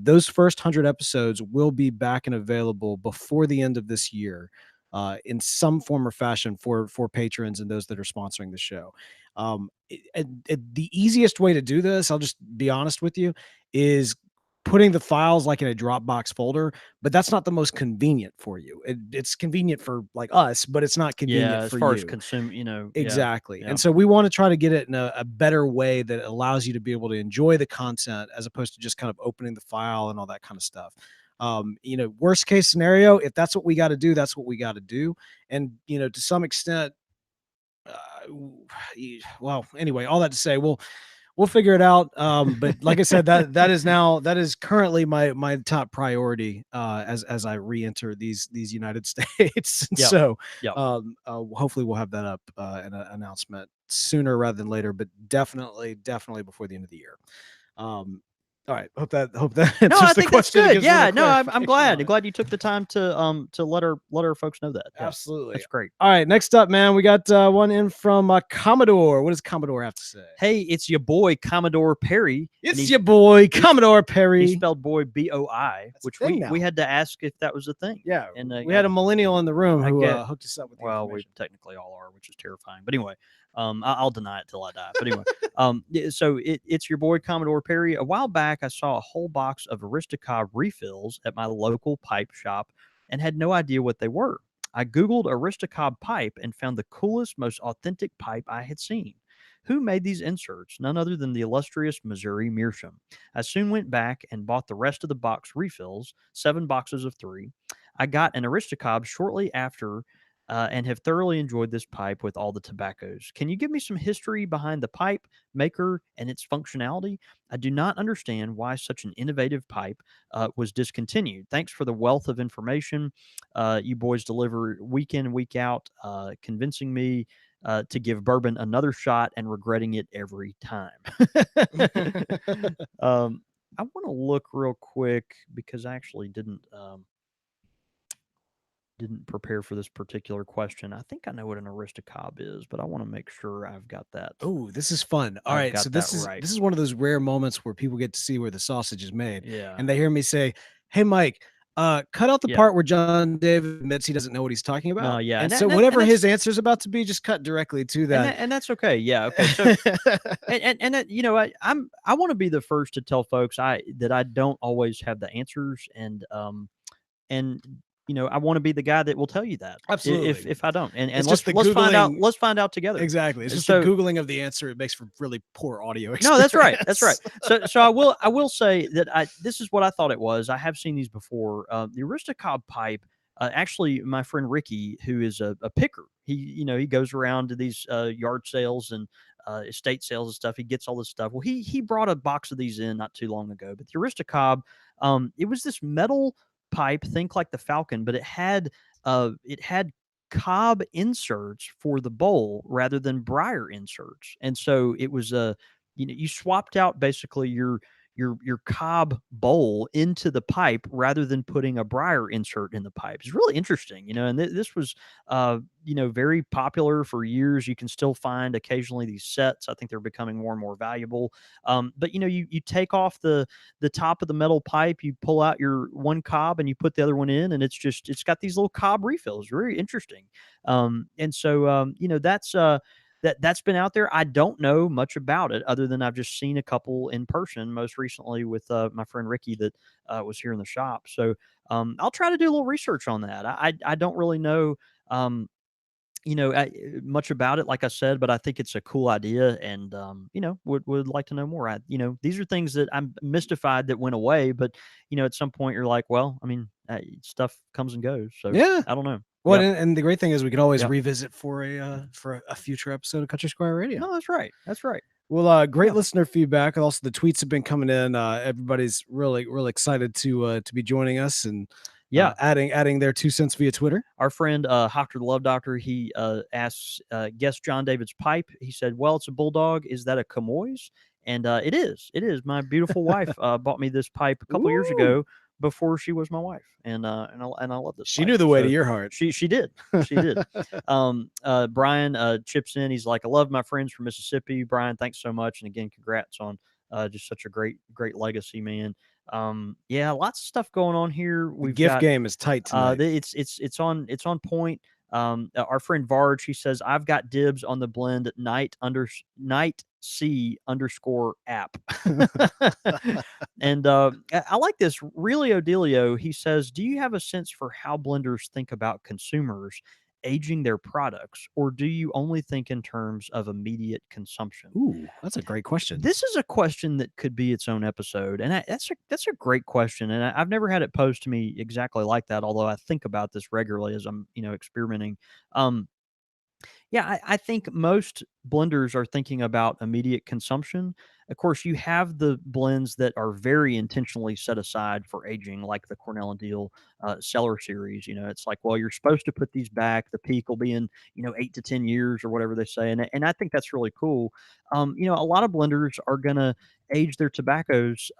Those first 100 episodes will be back and available before the end of this year. In some form or fashion for patrons and those that are sponsoring the show. The easiest way to do this, I'll just be honest with you, is putting the files like in a Dropbox folder, but that's not the most convenient for you. It's convenient for like us, but it's not convenient for as far you. As consume, Exactly. And so we want to try to get it in a better way that allows you to be able to enjoy the content as opposed to just kind of opening the file and all that kind of stuff. Worst case scenario, if that's what we got to do, that's what we got to do. And, to some extent, well, anyway, all that to say, we'll figure it out. But like I said, that is currently my top priority as I re-enter these United States. So hopefully we'll have that up in an announcement sooner rather than later, but definitely before the end of the year. All right. Hope that answers no, I the think question. That's good. Yeah. No, I'm glad. Glad you took the time to let our folks know that. Yeah, absolutely. That's great. All right. Next up, man, we got one in from Commodore. What does Commodore have to say? Hey, it's your boy Commodore Perry. It's your boy Commodore Perry. He spelled boy BOI, which we had to ask if that was a thing. Yeah. And we had a millennial in the room who hooked us up with. Well, we technically all are, which is terrifying. But anyway. I'll deny it till I die. But anyway, so it's your boy Commodore Perry. A while back, I saw a whole box of Aristocob refills at my local pipe shop and had no idea what they were. I Googled Aristocob pipe and found the coolest, most authentic pipe I had seen. Who made these inserts? None other than the illustrious Missouri Meerschaum. I soon went back and bought the rest of the box refills, 7 boxes of 3. I got an Aristocob shortly after and have thoroughly enjoyed this pipe with all the tobaccos. Can you give me some history behind the pipe, maker, and its functionality? I do not understand why such an innovative pipe was discontinued. Thanks for the wealth of information you boys deliver week in and week out, convincing me to give bourbon another shot and regretting it every time. I want to look real quick because I actually didn't prepare for this particular question. I think I know what an Aristocob is, but I want to make sure I've got that. Oh, this is fun. All right, so this is one of those rare moments where people get to see where the sausage is made. Yeah. And they hear me say, "Hey, Mike, cut out the part where John David admits he doesn't know what he's talking about." Yeah. And so whatever his answer is about to be, just cut directly to that. And that's okay. Yeah. Okay. So, I want to be the first to tell folks that I don't always have the answers, and I want to be the guy that will tell you that. Absolutely. If I don't, and let's find out. Let's find out together. Exactly. It's just the Googling of the answer. It makes for really poor audio experience. No, that's right. That's right. So I will say that this is what I thought it was. I have seen these before. The Aristocob pipe. Actually, my friend Ricky, who is a picker, he goes around to these yard sales and estate sales and stuff. He gets all this stuff. Well, he brought a box of these in not too long ago. But the Aristocob, it was this metal pipe, think like the Falcon, but it had cob inserts for the bowl rather than briar inserts, and so it was you swapped out basically your cob bowl into the pipe rather than putting a briar insert in the pipe. It's really interesting, and this was very popular for years. You can still find occasionally these sets. I think they're becoming more and more valuable. But you take off the top of the metal pipe, you pull out your one cob and you put the other one in, and it's got these little cob refills. Very interesting. And so that's been out there. I don't know much about it other than I've just seen a couple in person, most recently with my friend Ricky that was here in the shop. So I'll try to do a little research on that. I don't really know. Much about it, like I said, but I think it's a cool idea, and would like to know more. These are things that I'm mystified that went away, but at some point you're like, well, I mean, stuff comes and goes, so Yeah. I don't know. Well, Yep. and the great thing is we can always Yep. revisit for a future episode of Country Squire Radio. No, that's right. That's right. Well, great Yeah. listener feedback. Also, the tweets have been coming in. Everybody's really excited to be joining us and adding their 2 cents via Twitter. Our friend Hoctor the Love Doctor, he asks, guess John David's pipe. He said, "Well, it's a bulldog. Is that a Camoys?" And it is. It is. My beautiful wife bought me this pipe a couple years ago before she was my wife, and I love this. She pipe. knew the way to your heart. She did. She did. Brian chips in. He's like, "I love my friends from Mississippi." Brian, thanks so much, and again, congrats on just such a great legacy, man. Lots of stuff going on here. The gift game is tight tonight. It's on point. Our friend Varge, he says, I've got dibs on the blend night C _ app. And I like this. Really Odelio, he says, do you have a sense for how blenders think about consumers aging their products, or do you only think in terms of immediate consumption? Ooh, that's a great question. This is a question that could be its own episode, and that's a great question, and I've never had it posed to me exactly like that. Although I think about this regularly as I'm experimenting. I think most blenders are thinking about immediate consumption. Of course, you have the blends that are very intentionally set aside for aging, like the Cornell and Deal Cellar Series. It's like, well, you're supposed to put these back. The peak will be in 8 to 10 years or whatever they say, and I think that's really cool. A lot of blenders are gonna age their tobaccos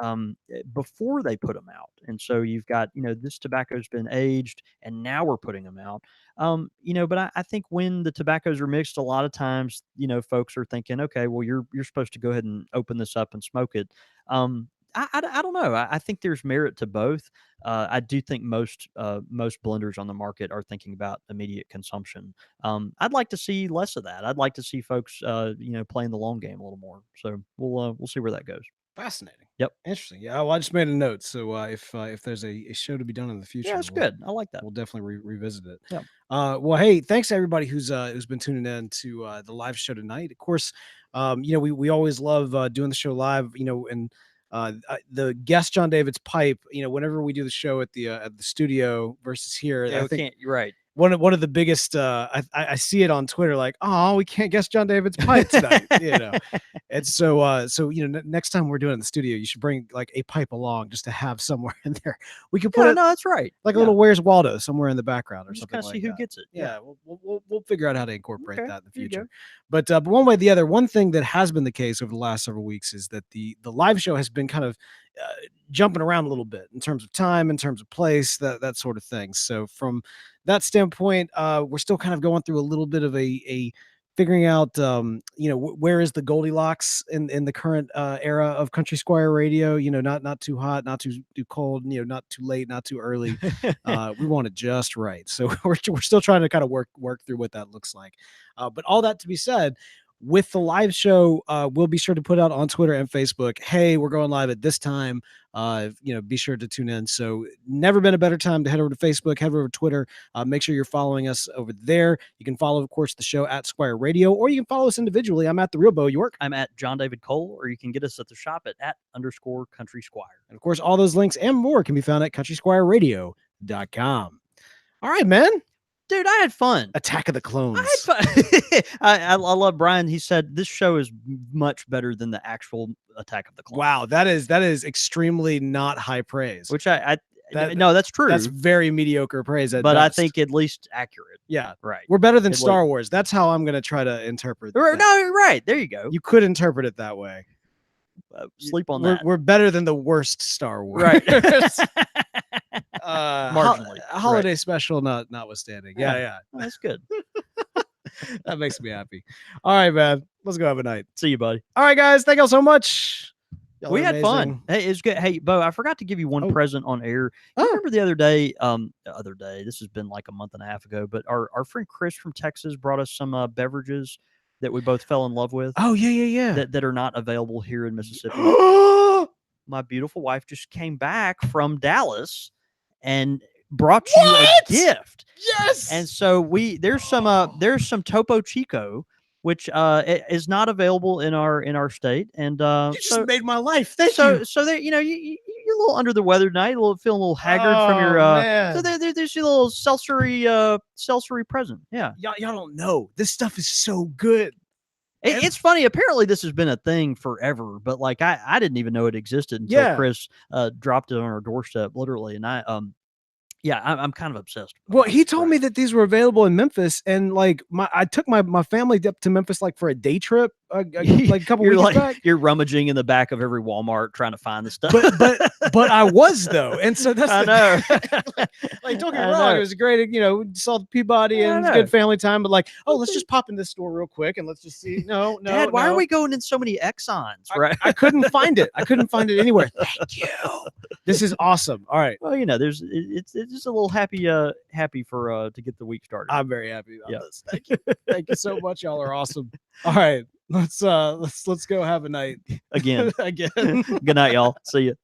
before they put them out, and so you've got this tobacco's been aged, and now we're putting them out. But I think when the tobaccos are mixed, a lot of times, folks are thinking, okay, well, you're supposed to go ahead and open this up and smoke it. I don't know. I think there's merit to both. I do think most blenders on the market are thinking about immediate consumption. I'd like to see less of that. I'd like to see folks, playing the long game a little more. So we'll see where that goes. Fascinating. Yep. Interesting. Yeah. Well, I just made a note. So if there's a show to be done in the future, yeah, that's good. I like that. We'll definitely revisit it. Yeah. Well, hey, thanks to everybody who's been tuning in to the live show tonight. Of course, we always love doing the show live. And the guest John David's pipe. Whenever we do the show at the studio versus here, Yeah, I think you're right. One of the biggest, I see it on Twitter, like, oh, we can't guess John David's pipe tonight, And so next time we're doing it in the studio, you should bring like a pipe along just to have somewhere in there. We could put it. No, that's right. Like a little "Where's Waldo" somewhere in the background or just something kind of like see that. who gets it. Yeah, we'll figure out how to incorporate that in the future. But one way or the other, one thing that has been the case over the last several weeks is that the live show has been kind of jumping around a little bit in terms of time, in terms of place, that sort of thing. So from that standpoint, we're still kind of going through a little bit of a figuring out, where is the Goldilocks in the current era of Country Squire Radio? Not too hot, not too cold, not too late, not too early. We want it just right. So we're still trying to kind of work through what that looks like. But all that to be said, with the live show, we'll be sure to put out on Twitter and Facebook, hey, we're going live at this time. Be sure to tune in. So never been a better time to head over to Facebook, head over to Twitter. Make sure you're following us over there. You can follow, of course, the show at Squire Radio, or you can follow us individually. I'm at The Real Beau York. I'm at John David Cole, or you can get us at the shop at @_Country Squire. And of course, all those links and more can be found at countrysquireradio.com. All right, man. Dude, I had fun. Attack of the Clones. I had fun. I love Brian. He said this show is much better than the actual Attack of the Clones. Wow, that is extremely not high praise. Which no, that's true. That's very mediocre praise. But best. I think at least accurate. Yeah, right. We're better than Star Wars. That's how I'm going to try to interpret. No, right. There you go. You could interpret it that way. Sleep on that. We're better than the worst Star Wars. Right. Marginally. Holiday special notwithstanding. Yeah. That's good. That makes me happy. All right, man. Let's go have a night. See you, buddy. All right, guys. Thank y'all so much. We had fun. Hey, it's good. Hey, Beau, I forgot to give you one present on air. You remember the other day, this has been like a month and a half ago, but our friend Chris from Texas brought us some beverages. that we both fell in love with. Oh yeah. That are not available here in Mississippi. My beautiful wife just came back from Dallas and brought you a gift. Yes. And so there's some Topo Chico, which is not available in our state. And you just made my life. Thank you. So there, you're a little under the weather tonight, feeling a little haggard from your. Man. So there's your little seltzery present. Yeah. Y'all don't know. This stuff is so good. It's funny. Apparently, this has been a thing forever, but like I didn't even know it existed until Chris dropped it on our doorstep, literally, and I'm kind of obsessed. Well, he told me that these were available in Memphis, and like I took my family up to Memphis like for a day trip, like a couple weeks back. You're rummaging in the back of every Walmart trying to find the stuff. But I was though, and so that's I know. Like don't get me wrong, it was great. Saw the Peabody and it was good family time. But like, let's just pop in this store real quick and let's just see. No, Dad, why are we going in so many Exxons? Right? I couldn't find it. I couldn't find it anywhere. Thank you. This is awesome. All right. Well, it's just a little happy for to get the week started. I'm very happy about this. Thank you. Thank you so much. Y'all are awesome. All right. Let's go have a night again. again. Good night, y'all. See you.